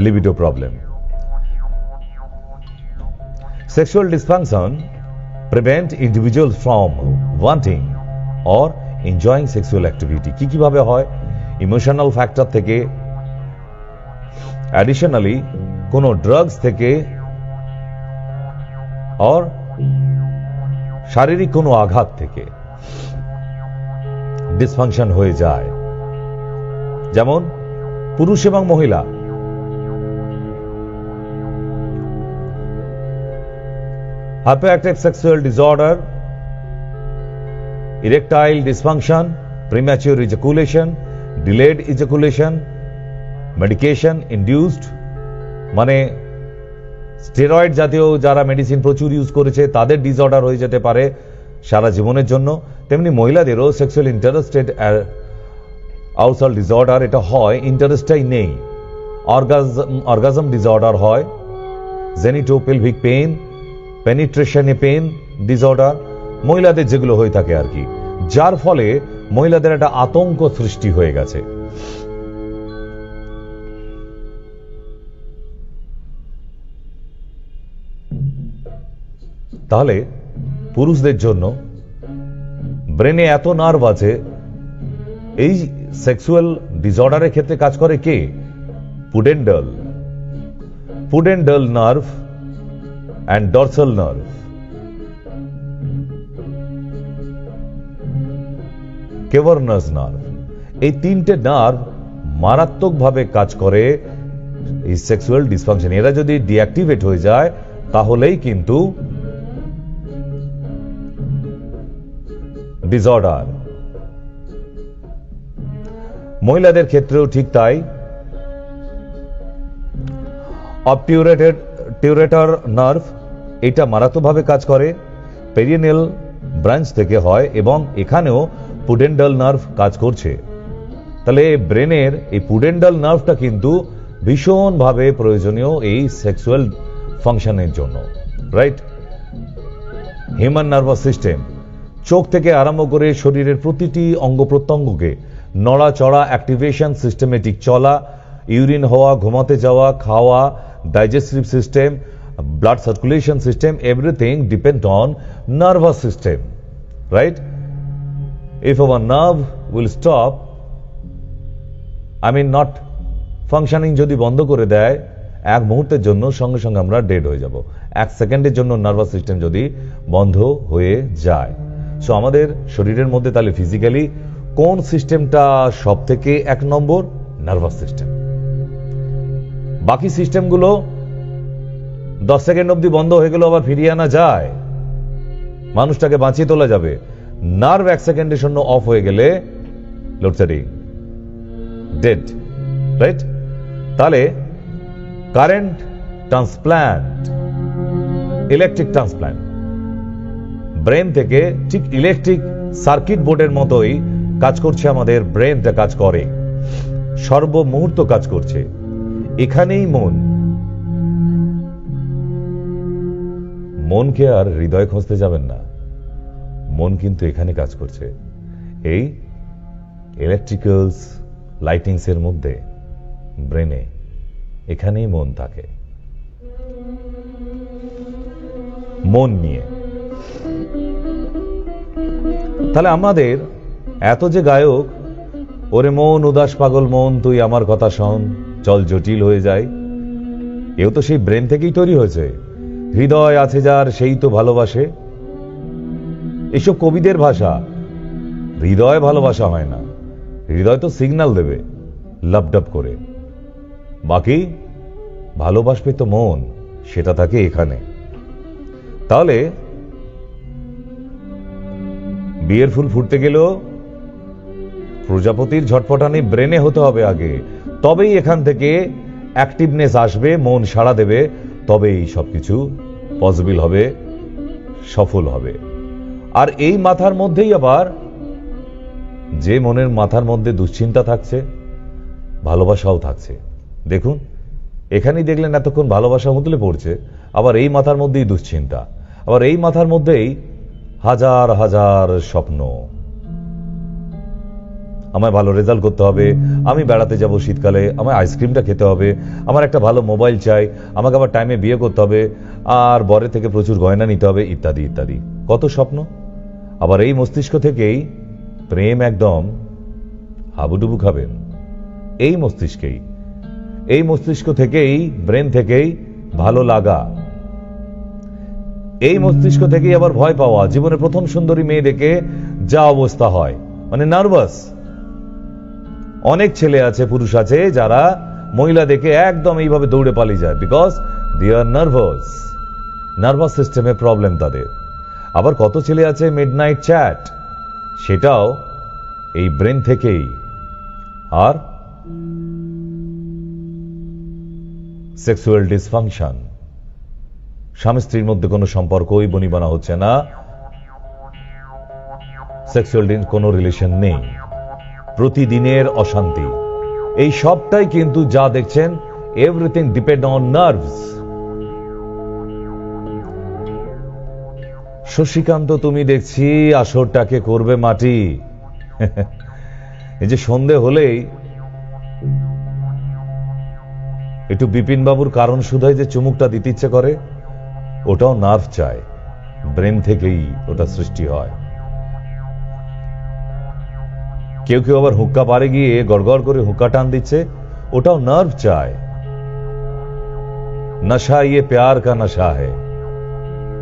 Speaker 1: libido problem. Sexual dysfunction prevent individuals from wanting or enjoying sexual activity. কি কিভাবে হয়? ইমোশনাল ফ্যাক্টর থেকে, অ্যাডিশনালি কোনো ড্রাগস থেকে, আর শারীরিক কোনো আঘাত থেকে ডিসফাংশন হয়ে যায়। যেমন পুরুষ এবং মহিলা, hyperactive sexual disorder, erectile dysfunction, premature ejaculation, delayed ejaculation, medication induced, মানে স্টেরয়েড জাতীয় যারা মেডিসিন প্রচুর ইউজ করেছে তাদের ডিসঅর্ডার হয়ে যেতে পারে সারা জীবনের জন্য। তেমনি মহিলাদেরও সেক্সুয়াল ইন্টারেস্টেড আউটসাল ডিসঅর্ডার, এটা হয়, ইন্টারেস্টটাই নেই। অর্গাজম ডিসঅর্ডার হয়, জেনিটোপেলভিক পেইন, পেনিট্রেশনে পেইন ডিসঅর্ডার, মহিলাদের যেগুলো হয়ে থাকে আর কি, যার ফলে মহিলাদের একটা আতঙ্ক সৃষ্টি হয়ে গেছে। তাহলে পুরুষদের জন্য ব্রেনে এত নার্ভ আছে, এই সেক্সুয়াল ডিসঅর্ডারের ক্ষেত্রে কাজ করে কে? Pudendal nerve and dorsal nerve. Cavernous nerve, এই তিনটে নার্ভ মারাত্মকভাবে কাজ করে এই সেক্সুয়াল ডিসফাংশন। এরা যদি ডিঅ্যাক্টিভেট হয়ে যায় তাহলেই কিন্তু ডিসঅর্ডার। মহিলাদের ক্ষেত্রেও ঠিক তাই। অবটিউরেটর নার্ভ, এটা মারাত্মকভাবে কাজ করে, পেরিনেল ব্রাঞ্চ থেকে হয় এবং এখানেও পুডেন্ডাল নার্ভ কাজ করছে। তাহলে ব্রেনের এই পুডেন্ডাল নার্ভটা কিন্তু ভীষণভাবে প্রয়োজনীয় এই সেক্সুয়াল ফাংশনের জন্য, রাইট? হিউম্যান নার্ভাস সিস্টেম, চোখ থেকে আরম্ভ করে শরীরের প্রতিটি অঙ্গ প্রত্যঙ্গকে নড়াচড়া, অ্যাক্টিভেশন, সিস্টেমেটিক চলা, ইউরিন হওয়া, ঘুমাতে যাওয়া, খাওয়া, digestive system, blood circulation system, everything depend on nervous system, right? If our nerve will stop, not functioning, যদি বন্ধ করে দেয় এক মুহূর্তের জন্য, সঙ্গে সঙ্গে আমরা ডেড হয়ে যাব। এক সেকেন্ডের জন্য নার্ভাস সিস্টেম যদি বন্ধ হয়ে যায়। সো আমাদের শরীরের মধ্যে তাহলে ফিজিক্যালি কোন সিস্টেমটা সব থেকে এক নম্বর? Nervous system. বাকি সিস্টেমগুলো 10 সেকেন্ড অবধি বন্ধ হয়ে গেল, আবার ফিরিয়ে আনা যায়, মানুষটাকে বাঁচিয়ে তোলা যাবে। নার্ভ 1 সেকেন্ডের জন্য অফ হয়ে গেলে লোডশেডিং, ডেড, রাইট? তাহলে current transplant, electric transplant, brain থেকে ঠিক ইলেকট্রিক সার্কিট বোর্ডের মতোই কাজ করছে আমাদের ব্রেনটা, কাজ করে, সর্বমুহূর্ত কাজ করছে। এখানেই মনকে আর হৃদয় খুঁজতে যাবেন না, মন কিন্তু এখানে কাজ করছে, এই ইলেকট্রিক্যালস লাইটিংস এর মধ্যে, ব্রেনে, এখানেই মন থাকে। মন নিয়ে তাহলে আমাদের এত যে গায়ক, ওরে মন উদাস পাগল মন তুই আমার কথা শোন, চল জটিল হয়ে যায়, এও তো সেই ব্রেন থেকেই তৈরি হয়েছে। হৃদয় আছে যার সেই তো ভালোবাসে, এসব কবিদের ভাষা। হৃদয় ভালোবাসা হয় না, হৃদয় তো সিগন্যাল দেবে লাপডাপ করে, বাকি ভালোবাসবে তো মন, সেটা থাকে এখানে। তাহলে বিয়ের ফুল ফুটতে গেলেও প্রজাপতির ঝটপটানি ব্রেনে হতে হবে আগে, তবেই এখান থেকে অ্যাক্টিভনেস আসবে, মন সাড়া দেবে, তবেই সবকিছু পসিবল হবে, সফল হবে। আর এই মাথার মধ্যেই আবার যে মনের মাথার মধ্যে দুশ্চিন্তা থাকছে, ভালোবাসাও থাকছে। দেখুন এখানেই দেখলেন এতক্ষণ ভালোবাসা উতলে পড়ছে, আবার এই মাথার মধ্যেই দুশ্চিন্তা, আবার এই মাথার মধ্যেই হাজার হাজার স্বপ্ন। আমায় ভালো রেজাল্ট করতে হবে, আমি বেড়াতে যাব শীতকালে, আমায় আইসক্রিমটা খেতে হবে, আমার একটা ভালো মোবাইল চাই, আমাকে আবার টাইমে বিয়ে করতে হবে, আর বরের থেকে প্রচুর গয়না নিতে হবে, ইত্যাদি ইত্যাদি, কত স্বপ্ন। আবার এই মস্তিষ্ক থেকেই প্রেম একদম হাবুডুবু খাবেন, এই মস্তিষ্কেই, এই মস্তিষ্ক থেকেই, ব্রেন থেকেই ভালো লাগা, এই মস্তিষ্ক থেকেই আবার ভয় পাওয়া। জীবনে প্রথম সুন্দরী মেয়ে দেখে যা অবস্থা হয়, মানে নার্ভাস। অনেক ছেলে আছে, পুরুষ আছে, যারা মহিলা দেখে একদম এইভাবে দৌড়ে পালিয়ে যায়, because they are nervous, nervous সিস্টেমে প্রবলেম তাদের। আবার কত ছেলে আছে মিডনাইট চ্যাট, সেটাও এই ব্রেন থেকেই। আর সেক্সুয়াল ডিসফাংশন, স্বামী স্ত্রীর মধ্যে কোনো সম্পর্কই বনিবনা হচ্ছে না, সেক্সুয়াল কোনো রিলেশন নেই, প্রতিদিনের অশান্তি, এই সবটাই কিন্তু যা দেখছেন, everything depend on nerves. Shashikanta তুমি দেখছি আসরটাকে করবে মাটি। এই যে সন্ধে হলেই একটু বিপিন বাবুর কারণ শুধাই যে চুমুকটা দিতে ইচ্ছে করে, ওটাও নার্ভ চায়, ব্রেন থেকেই ওটা সৃষ্টি হয়। কেউ কেউ আবার হুক্কা পারে গিয়ে গড়গড় করে হুক্কা টান দিচ্ছে, ওটাও নার্ভ চায়। নশা ইয়ে প্যার কা নশা है।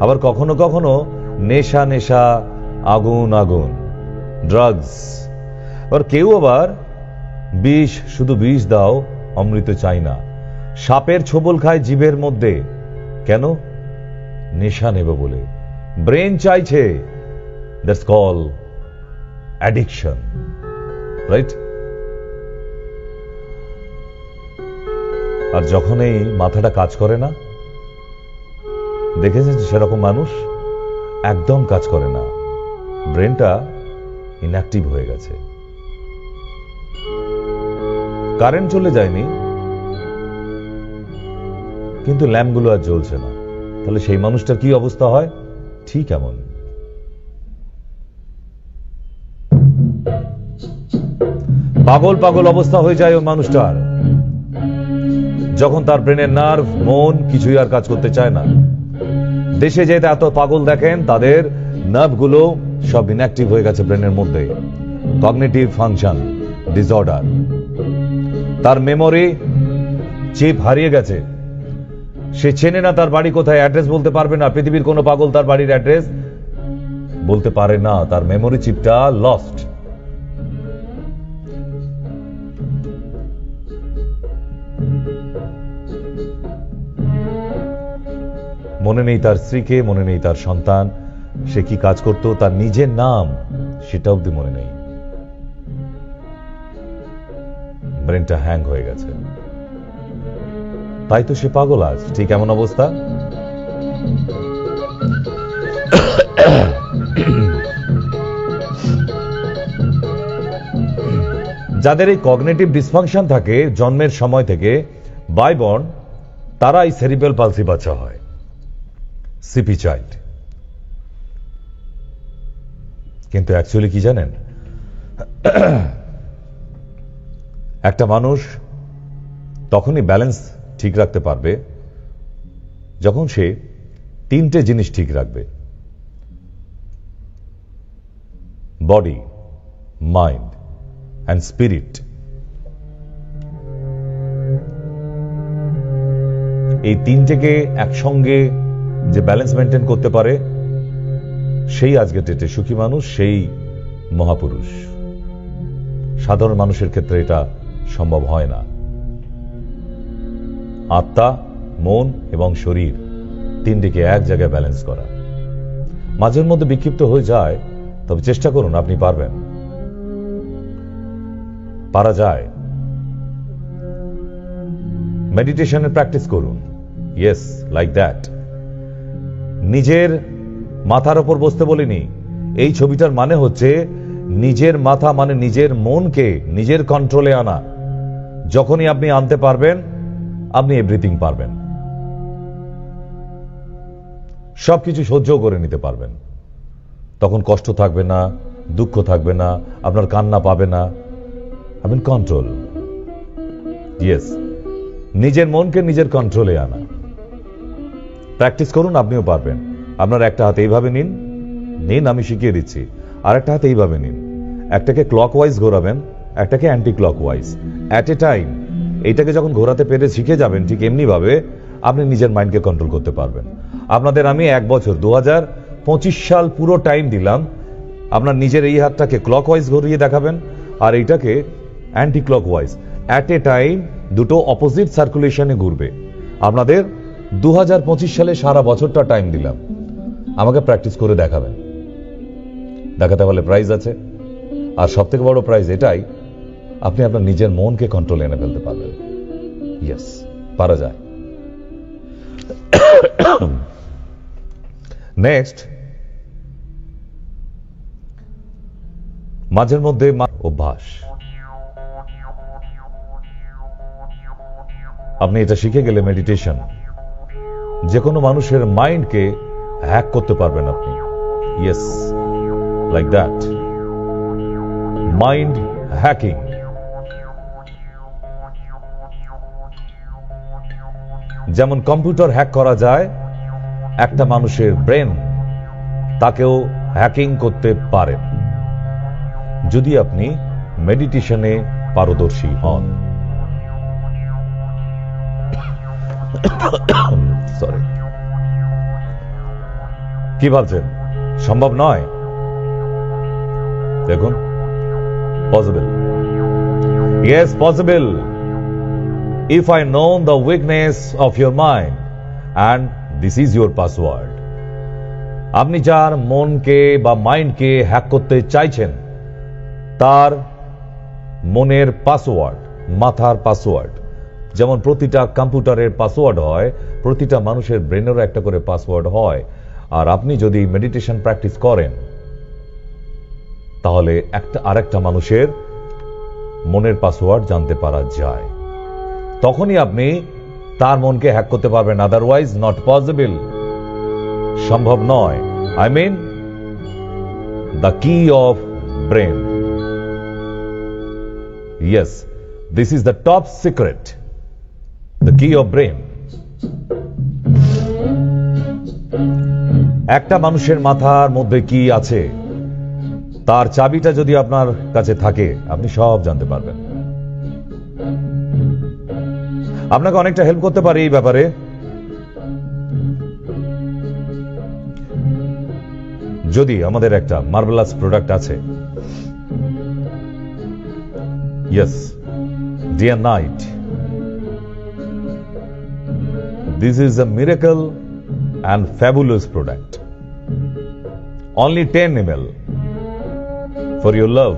Speaker 1: আবার কখনো কখনো নেশা নেশা, আগুন আগুন, ড্রাগস। আবার কেউ আবার বিষ, শুধু বিষ দাও, অমৃত চাই না। সাপের ছোবল খায় জিভের মধ্যে, কেন? নেশা নেবে বলে, ব্রেন চাইছে, দ্যাটস কল অ্যাডিকশন, রাইট? আর যখন এই মাথাটা কাজ করে না, দেখেছেন সেরকম মানুষ একদম কাজ করে না, ব্রেনটা ইনঅ্যাক্টিভ হয়ে গেছে। কারেন্ট চলে যায়নি, কিন্তু ল্যাম্পগুলো আর জ্বলছে না, তাহলে সেই মানুষটার কি অবস্থা হয়? ঠিক এমন। পাগল পাগল অবস্থা হয়ে যায় ওই মানুষটার, যখন তার ব্রেনের নার্ভ, মন কিছুই আর কাজ করতে চায় না। দেশে যেতে এত পাগল দেখেন, তাদের নার্ভগুলো সব ইনঅ্যাক্টিভ হয়ে গেছে ব্রেনের মধ্যে, কগনিটিভ ফাংশন ডিসঅর্ডার। তার মেমোরি চিপ হারিয়ে গেছে, সে চেনে না তার বাড়ি কোথায়, অ্যাড্রেস বলতে পারবে না। পৃথিবীর কোনো পাগল তার বাড়ির অ্যাড্রেস বলতে পারে না, তার মেমোরি চিপটা লস্ট। মনে নেই তার স্ত্রীকে, মনে নেই তার সন্তান, সে কি কাজ করত, তার নিজের নাম সেটা অব্দি মনে নেই। ব্রেনটা হ্যাং হয়ে গেছে, তাই তো সে পাগল আজ। ঠিক এমন অবস্থা যাদের এই কগনিটিভ ডিসফাংশন থাকে জন্মের সময় থেকে বাই বর্ন, তারাই সেরিব্রাল পালসি বাচ্চা হয়, সিপি চাইল্ড। কিন্তু অ্যাকচুয়ালি কি জানেন, একটা মানুষ তখনই ব্যালেন্স ঠিক রাখতে পারবে যখন সে তিনটে জিনিস ঠিক রাখবে: বডি, মাইন্ড অ্যান্ড স্পিরিট। এই তিনটেকে একসঙ্গে যে ব্যালেন্স মেনটেন করতে পারে সেই আজকে ডেটে সুখী মানুষ, সেই মহাপুরুষ। সাধারণ মানুষের ক্ষেত্রে এটা সম্ভব হয় না। আত্মা, মন এবং শরীর তিনটিকে এক জায়গায় ব্যালেন্স করা। মাঝের মধ্যে বিক্ষিপ্ত হয়ে যায়, তবে চেষ্টা করুন, আপনি পারবেন, পারা যায়। মেডিটেশনের প্র্যাকটিস করুন, ইয়েস, লাইক দ্যাট। নিজের মাথার ওপর বসতে বলিনি। এই ছবিটার মানে হচ্ছে নিজের মাথা মানে নিজের মনকে নিজের কন্ট্রোলে আনা। যখনই আপনি আনতে পারবেন, আপনি এভরিথিং পারবেন, সবকিছু সহ্য করে নিতে পারবেন। তখন কষ্ট থাকবে না, দুঃখ থাকবে না, আপনার কান্না পাবে না। আপনি কন্ট্রোল, ইয়েস, নিজের মনকে নিজের কন্ট্রোলে আনা। প্র্যাকটিস করুন, আপনিও পারবেন। আপনার একটা হাতে এইভাবে নিন, আমি শিখিয়ে দিচ্ছি। আর একটা হাতে এইভাবে নিন। একটাকে ক্লকওয়াইজ ঘোরাবেন, একটাকে anti clockwise, at a time. এইটাকে যখন ঘোরাতে পেরে শিখে যাবেন, ঠিক এমনি ভাবে আপনি নিজের মাইন্ডকে কন্ট্রোল করতে পারবেন। আপনাদের আমি 1 বছর 2025 সাল পুরো টাইম দিলাম। আপনার নিজের এই হাতটাকে ক্লকওয়াইজ ঘুরিয়ে দেখাবেন আর এইটাকে anti clockwise, at a time দুটো অপোজিট সার্কুলেশনে ঘুরবে। আপনাদের 2025 সালে সারা বছরটা টাইম দিলাম, আমাকে প্র্যাকটিস করে দেখাবেন। দেখাতে পারলে প্রাইজ আছে। আর সব থেকে বড় প্রাইজ এটাই, আপনি আপনার নিজের মনকে কন্ট্রোলে এনে ফেলতে পারবেন। ইয়েস, পারা যায়। নেক্সট, মাঝের মধ্যে অভ্যাস। আপনি এটা শিখে গেলে মেডিটেশন, যে কোনো মানুষের মাইন্ডকে হ্যাক করতে পারবেন আপনি। Yes, like that, mind hacking. যেমন কম্পিউটার হ্যাক করা যায়, একটা মানুষের ব্রেন তাকেও হ্যাকিং করতে পারেন যদি আপনি মেডিটেশনে পারদর্শী হন। সরি, কি ভাবছেন সম্ভব নয়? দেখুন, possible. Yes, possible. If I know the weakness of your mind and this is your password. আপনি যার মনকে বা মাইন্ডকে হ্যাক করতে চাইছেন, তার মনের পাসওয়ার্ড, মাথার পাসওয়ার্ড। যেমন প্রতিটা কম্পিউটারের পাসওয়ার্ড হয়, প্রতিটা মানুষের ব্রেনেরও একটা করে পাসওয়ার্ড হয়। আর আপনি যদি মেডিটেশন প্র্যাকটিস করেন, তাহলে আরেকটা মানুষের মনের পাসওয়ার্ড জানতে পারা যায়। তখনই আপনি তার মনকে হ্যাক করতে পারবেন। আদারওয়াইজ নট পসিবল, সম্ভব নয়। আই মিন দ্য কি of brain. Yes, this is the top secret, the কি অফ ব্রেন। একটা মানুষের মাথার মধ্যে কি আছে, তার চাবিটা যদি আপনার কাছে থাকে, আপনি সব জানতে পারবেন। আপনাকে অনেকটা হেল্প করতে পারে এই ব্যাপারে। যদি আমাদের একটা মার্ভেলাস প্রোডাক্ট আছে, yes, day and night. This is a miracle and fabulous product. Only 10 ml for your love.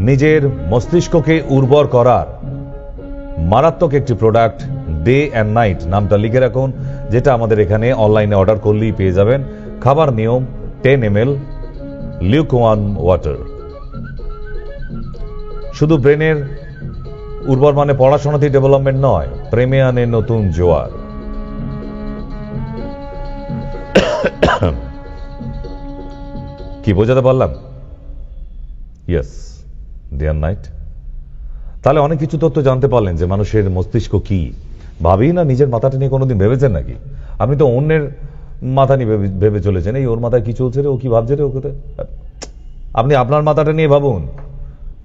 Speaker 1: নিজের মস্তিষ্ককে উর্বর করার মারাত্মক একটি প্রোডাক্ট, ডে অ্যান্ড নাইট। নামটা লিখে রাখুন, যেটা আমাদের এখানে অনলাইনে অর্ডার করলেই পেয়ে যাবেন। খাবার নিয়ম 10 ml লিউকওয়ার্ম ওয়াটার। শুধু ব্রেনের উর্বর মানে পড়াশোনাতেই ডেভেলপমেন্ট নয়, প্রেমে আনে নতুন জোয়ার। কি বোঝাতে পারলাম? Yes, day and night. তাহলে অনেক কিছু তথ্য জানতে পারলেন যে মানুষের মস্তিষ্ক কি। ভাবেই না, নিজের মাথাটা নিয়ে কোনোদিন ভেবেছেন নাকি? আপনি তো অন্যের মাথা নিয়ে ভেবে চলেছেন, এই ওর মাথায় কি চলছে রে, ও কি ভাবছে রে, ওকে। আপনি আপনার মাথাটা নিয়ে ভাবুন,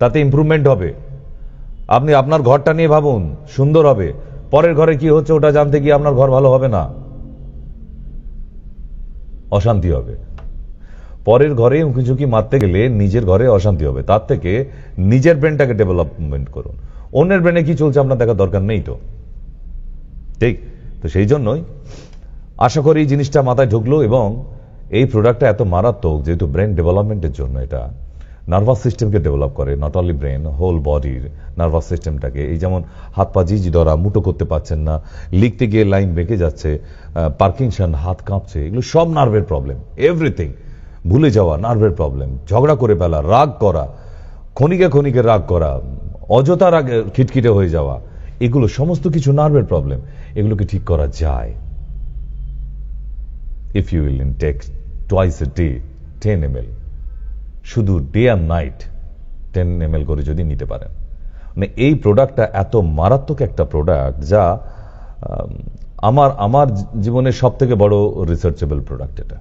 Speaker 1: তাতে ইমপ্রুভমেন্ট হবে। আপনি আপনার ঘরটা নিয়ে ভাবুন, সুন্দর হবে। পরের ঘরে কি হচ্ছে ওটা জানতে গিয়ে আপনার ঘর ভালো হবে না, অশান্তি হবে। পরের ঘরে উঁকিঝুঁকি মারতে গেলে নিজের ঘরে অশান্তি হবে। তার থেকে নিজের ব্রেনটাকে ডেভেলপমেন্ট করুন। অন্যের ব্রেনে কি চলছে আপনার দেখার দরকার নেই তো, ঠিক? তো সেই জন্যই আশা করি এই জিনিসটা মাথায় ঢুকলো। এবং এই প্রোডাক্টটা এত মারাত্মক যেহেতু ব্রেন ডেভেলপমেন্টের জন্য, এটা নার্ভাস সিস্টেমকে ডেভেলপ করে, নট অনলি ব্রেন, হোল বডির নার্ভাস সিস্টেমটাকে। এই যেমন হাত পা জি ধরা, মুটো করতে পারছেন না, লিখতে গিয়ে লাইন বেঁকে যাচ্ছে, পার্কিনসন, হাত কাঁপছে, এগুলো সব নার্ভের প্রবলেম। এভরিথিং, ভুলে যাওয়া নার্ভের প্রবলেম, ঝগড়া করে ফেলা, রাগ করা, ক্ষণিকে ক্ষণিকে রাগ করা, অযথা রাগ খিটখিটে হয়ে যাওয়া, এগুলো সমস্ত কিছু নার্ভের প্রবলেম। এগুলোকে ঠিক করা যায় if you will intake twice a day 10 ml, শুধু ডে অ্যান্ড নাইট 10 ml করে যদি নিতে পারেন। মানে এই প্রোডাক্টটা এত মারাত্মক একটা প্রোডাক্ট যা আমার জীবনের সব থেকে বড় রিসার্চেবল প্রোডাক্ট এটা।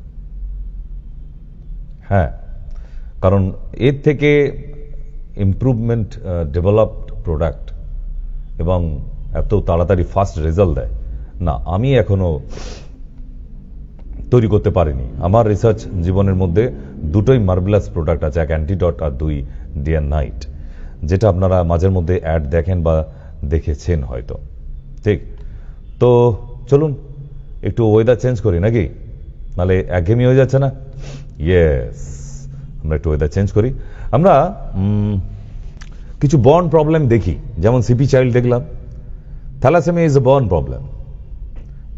Speaker 1: হ্যাঁ, কারণ এর থেকে ইমপ্রুভমেন্ট ডেভেলপড প্রোডাক্ট এবং এত তাড়াতাড়ি ফাস্ট রেজাল্ট দেয় না, আমি এখনো তৈরি করতে পারিনি। আমার রিসার্চ জীবনের মধ্যে দুটোই মার্ভেলাস প্রোডাক্ট আছে, এক অ্যান্টিডট আর দুই ডে অ্যান্ড নাইট, যেটা আপনারা মাঝের মধ্যে অ্যাড দেখেন বা দেখেছেন হয়তো, ঠিক? তো চলুন একটু ওয়েদার চেঞ্জ করি নাকি, নাহলে একঘেয়েমি হয়ে যাচ্ছে না? ইয়েস, আমরা একটু ওয়েদার চেঞ্জ করি। আমরা কিছু বর্ন প্রবলেম দেখি, যেমন সিপি চাইল্ড দেখলাম। Thalassaemia is a born problem.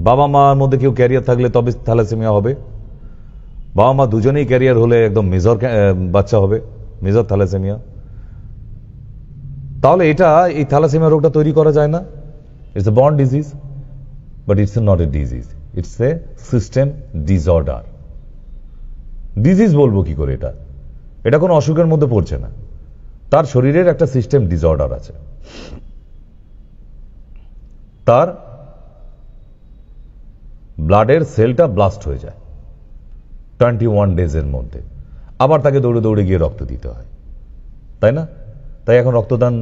Speaker 1: বাবা মার মধ্যে কেউ ক্যারিয়ার থাকলে তবে থ্যালাসেমিয়া হবে। বাবা মা দুজনেই ক্যারিয়ার হলে একদম মেজর বাচ্চা হবে, মেজর থ্যালাসেমিয়া। তাহলে এই থ্যালাসেমিয়া রোগটা তৈরি করা যায় না? It's a borne disease, but it's not a disease, it's a system disorder. Disease বলবো কি করে? এটা কোনো অসুখের মধ্যে পড়ছে না, তার শরীরের একটা সিস্টেম ডিসঅর্ডার আছে। তার ব্লাডের সেলটা ব্লাস্ট হয়ে যায় 21 ডেজের মধ্যে, আবার তাকে দৌড়ে দৌড়ে গিয়ে রক্ত দিতে হয়, তাই না? তাই এখন রক্তদান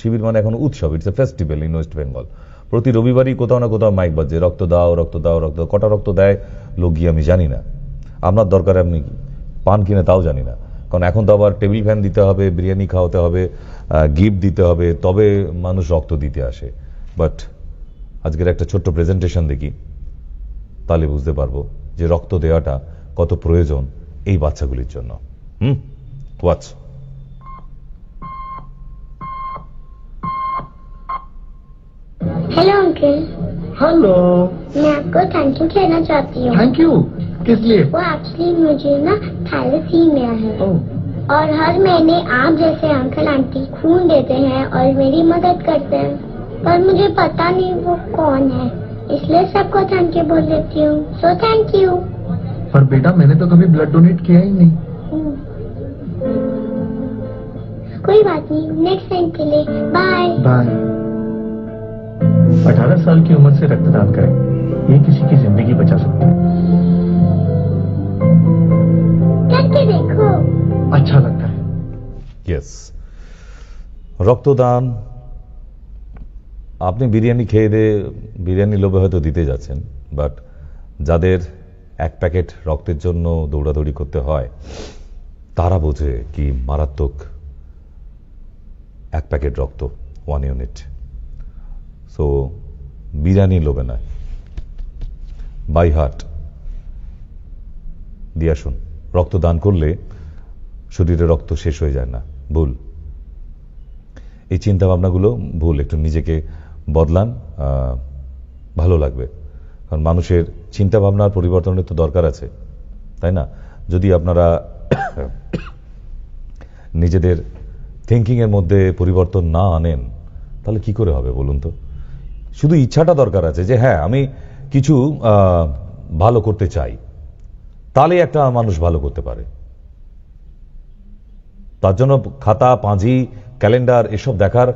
Speaker 1: শিবির মানে এখন উৎসব, it's a festival in West Bengal. প্রতি রবিবারই কোথাও না কোথাও মাইক বাজছে, রক্ত দাও, রক্ত দাও, রক্ত। কটা রক্ত দেয় লোক গিয়ে আমি জানি না, আপনার দরকারে আপনি পান কিনে তাও জানি না। কারণ এখন তো আবার টেবিল ফ্যান দিতে হবে, বিরিয়ানি খাওয়াতে হবে, গিফট দিতে হবে, তবে মানুষ রক্ত দিতে আসে। বাট আজকের একটা ছোট্ট প্রেজেন্টেশন দেখি, তাহলে বুঝতে পারবো যে রক্ত দেওয়াটা কত প্রয়োজন এই বাচ্চাগুলির জন্য। ওয়াচ।
Speaker 2: Hello uncle.
Speaker 3: हेलो।
Speaker 2: मैं आपको थैंक यू कहना चाहती हूँ।
Speaker 3: थैंक यू किस लिए?
Speaker 2: वो एक्चुअली मुझे ना थैलेसीमिया है और हर महीने आप जैसे अंकल आंटी खून देते हैं और मेरी मदद करते हैं, पर मुझे पता नहीं वो कौन है, इसलिए सबको थैंक यू बोल देती हूँ। So thank you.
Speaker 3: पर बेटा मैंने तो कभी ब्लड डोनेट किया ही नहीं।
Speaker 2: कोई बात नहीं, नेक्स्ट टाइम के लिए बाय
Speaker 3: बाय। 18 साल की उम्र से रक्तदान करें, ये किसी की जिंदगी बचा सकता है।
Speaker 2: करके देखो,
Speaker 3: अच्छा लगता है।
Speaker 1: ইয়েস, রক্তদান। আপনি বিরিয়ানি খেয়ে দিয়ে বিরিয়ানি লোভে হয়তো দিতে যাচ্ছেন, বাট যাদের এক প্যাকেট রক্তের জন্য দৌড়াদৌড়ি করতে হয় তারা বোঝে কি মারাত্মক এক প্যাকেট রক্ত, 1 ইউনিট। সো বিরিয়ানি লোভে নয়, বাই হার্ট দিয়ে আসুন। রক্তদান করলে শরীরে রক্ত শেষ হয়ে যায় না, ভুল। এই চিন্তা ভাবনাগুলো ভুল, একটু নিজেকে বদলান, ভালো লাগবে। কারণ মানুষের চিন্তা ভাবনার পরিবর্তনের তো দরকার আছে। তাই না? যদি আপনারা নিজেদের থিঙ্কিং এর মধ্যে পরিবর্তন না আনেন তাহলে কি করে হবে বলুন তো? শুধু ইচ্ছাটা দরকার আছে যে হ্যাঁ আমি কিছু ভালো করতে চাই, তাহলে একটা মানুষ ভালো করতে পারে। তার জন্য খাতা, পাঁজি, ক্যালেন্ডার এসব দেখার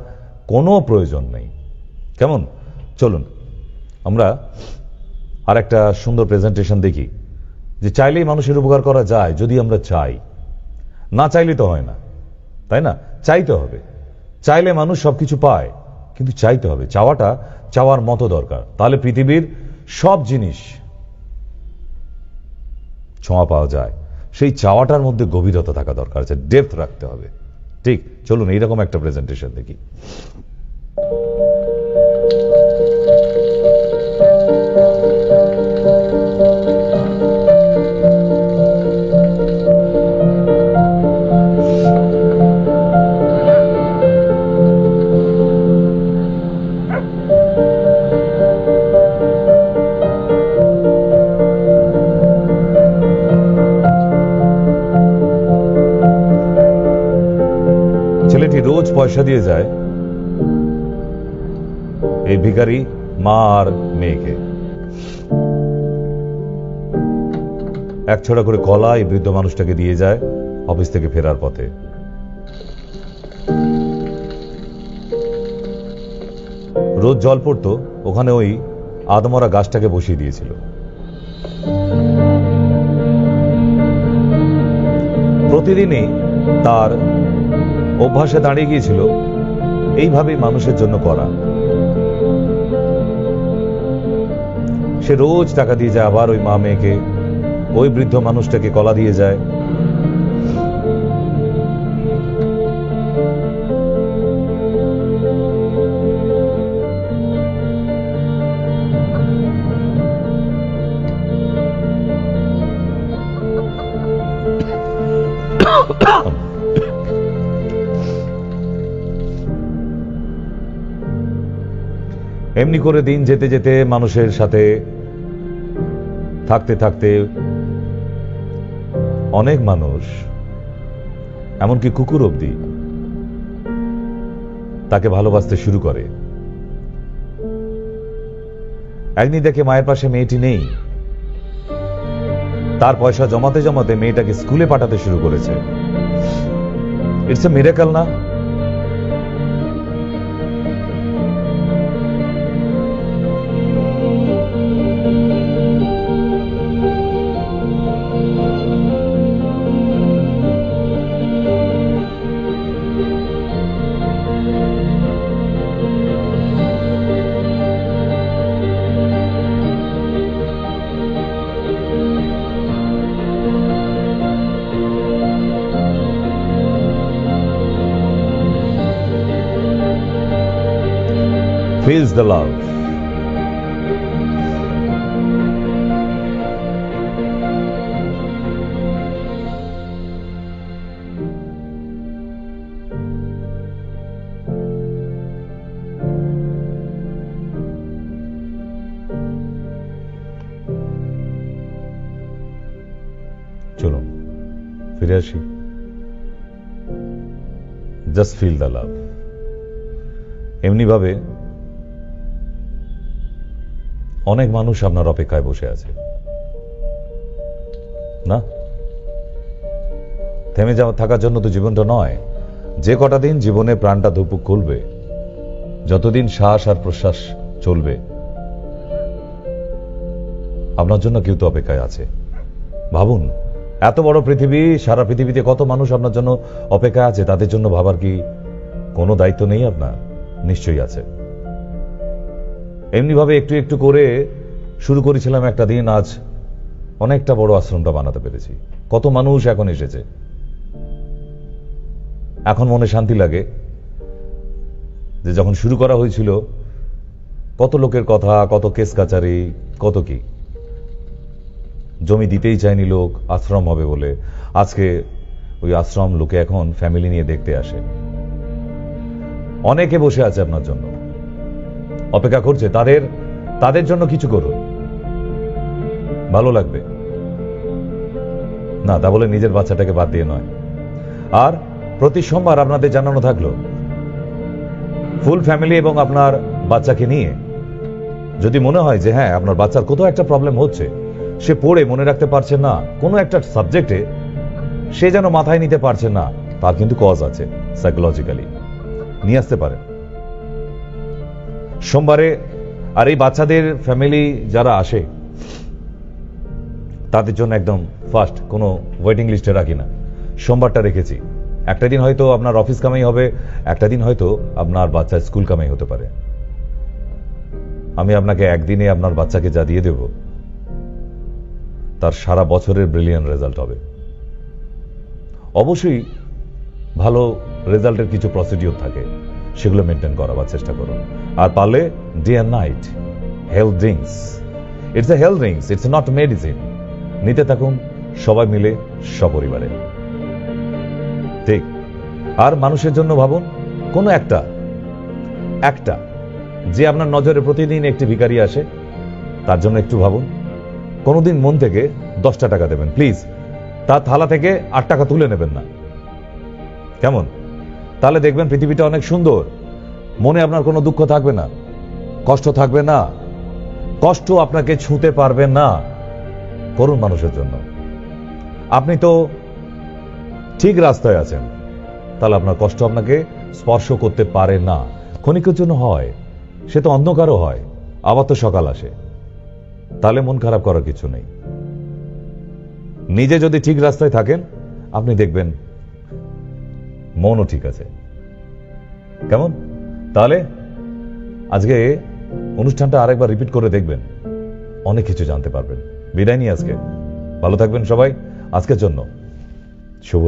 Speaker 1: কোনো প্রয়োজন নেই। কেমন? চলুন আমরা আর একটা সুন্দর প্রেজেন্টেশন দেখি যে চাইলেই মানুষের উপকার করা যায় যদি আমরা চাই, না চাইলে তো হয় না, তাই না? চাইতে হবে। চাইলে মানুষ সবকিছু পায়, কিন্তু চাইতে হবে। চাওয়াটা চাওয়ার মতো দরকার, তাহলে পৃথিবীর সব জিনিস ছোঁয়া পাওয়া যায়। সেই চাওয়াটার মধ্যে গভীরতা থাকা দরকার আছে, ডেপথ রাখতে হবে। ঠিক, চলুন এইরকম একটা প্রেজেন্টেশন দেখি। ছেলেটি রোজ পয়সা দিয়ে যায় এই ভিখারি মা আর মেয়েকে। এক ছড়া করে কলা এই বৃদ্ধ মানুষটাকে দিয়ে যায় অফিস থেকে ফেরার পথে। রোজ জল পড়তো, ওখানে ওই আদমরা গাছটাকে বসিয়ে দিয়েছিল। প্রতিদিনই তার অভ্যাসে দাঁড়িয়ে গিয়েছিল এইভাবেই মানুষের জন্য করা। সে রোজ টাকা দিয়ে যায়, আবার ওই মা মেয়েকে, ওই বৃদ্ধ মানুষটাকে কলা দিয়ে যায়। এমনি করে দিন যেতে যেতে মানুষের সাথে থাকতে থাকতে অনেক মানুষ, এমনকি কুকুর অবধি তাকে ভালোবাসতে শুরু করে। একদিন দেখে মায়ের পাশে মেয়েটি নেই। তার পয়সা জমাতে জমাতে মেয়েটাকে স্কুলে পাঠাতে শুরু করেছে। ইটস এ মিরাকল না? Feels the love. চলো ফিরে আসি। Just feel the love. এমনি ভাবে অনেক মানুষ আপনার অপেক্ষায় বসে আছে না? থেমে যাওয়া থাকার জন্য তো জীবনটা নয়। যে কটা দিন জীবনে প্রাণটা ধুপুক খুলবে, যতদিন শ্বাস আর প্রশ্বাস চলবে, আপনার জন্য কেউ তো অপেক্ষায় আছে। ভাবুন, এত বড় পৃথিবী, সারা পৃথিবীতে কত মানুষ আপনার জন্য অপেক্ষায় আছে, তাদের জন্য ভাবার কি কোনো দায়িত্ব নেই আপনার? নিশ্চয়ই আছে। এমনি ভাবে একটু একটু করে শুরু করেছিলাম একটা দিন, আজ অনেকটা বড় আশ্রমটা বানাতে পেরেছি। কত মানুষ এখন এসেছে। এখন মনে শান্তি লাগে যে যখন শুরু করা হয়েছিল কত লোকের কথা, কত কেস কাচারি, কত কি। জমি দিতেই চায়নি লোক, আশ্রম হবে বলে। আজকে ওই আশ্রম লোকে এখন ফ্যামিলি নিয়ে দেখতে আসে। অনেকে বসে আছে আপনার জন্য, অপেক্ষা করছে। তাদের জন্য কিছু করুন, ভালো লাগবে। না, তা বলে নিজের বাচ্চাটাকে বাদ দিয়ে নয়। আর প্রতি সোমবার আপনাদের জানানো থাকলো, ফুল ফ্যামিলি এবং আপনার বাচ্চাকে নিয়ে যদি মনে হয় যে হ্যাঁ আপনার বাচ্চার কোথাও একটা প্রবলেম হচ্ছে, সে পড়ে মনে রাখতে পারছে না, কোনো একটা সাবজেক্টে সে যেন মাথায় নিতে পারছে না, তার কিন্তু কজ আছে, সাইকোলজিক্যালি নিয়ে আসতে পারে সোমবারে। আর এই বাচ্চাদের ফ্যামিলি যারা আসে তাদের জন্য একদম ফার্স্ট কোনো ওয়েটিং লিস্টে রাখি না, সোমবারটা রেখেছি। একটা দিন হয়তো আপনার অফিস কামাই হবে, একটা দিন হয়তো আপনার বাচ্চার স্কুল কামাই হতে পারে। আমি আপনাকে একদিনে আপনার বাচ্চাকে যা দিয়ে দেব তার সারা বছরের ব্রিলিয়ান্ট রেজাল্ট হবে। অবশ্যই ভালো রেজাল্টের কিছু প্রসিডিওর থাকে, সেগুলো মেনটেন করাবার চেষ্টা করুন। আর পারলে day and night health drinks, it's a health drinks, it's not medicine, নিতে থাকুন সবাই মিলে সপরিবারে। ঠিক। আর মানুষের জন্য ভাবুন, কোনো একটা যে আপনার নজরে প্রতিদিন একটি ভিখারি আসে, তার জন্য একটু ভাবুন। কোনোদিন মন থেকে 10টা টাকা দেবেন প্লিজ, তার থালা থেকে 8 টাকা তুলে নেবেন না, কেমন? তাহলে দেখবেন পৃথিবীটা অনেক সুন্দর, মনে আপনার কোনো দুঃখ থাকবে না, কষ্ট থাকবে না, কষ্ট আপনাকে ছুঁতে পারবে না। করুন মানুষের জন্য। আপনি তো ঠিক রাস্তায় আছেন, তাহলে আপনার কষ্ট আপনাকে স্পর্শ করতে পারে না। ক্ষণিকের জন্য হয়, সে তো অন্ধকারও হয়, আবার তো সকাল আসে, তাহলে মন খারাপ করার কিছু নেই। নিজে যদি ঠিক রাস্তায় থাকেন, আপনি দেখবেন মনও ঠিক আছে, কেমন? তাহলে আজকে অনুষ্ঠানটা আরেকবার রিপিট করে দেখবেন, অনেক কিছু জানতে পারবেন। বিদায় নিয়ে আজকে ভালো থাকবেন সবাই। আজকের জন্য শুভ।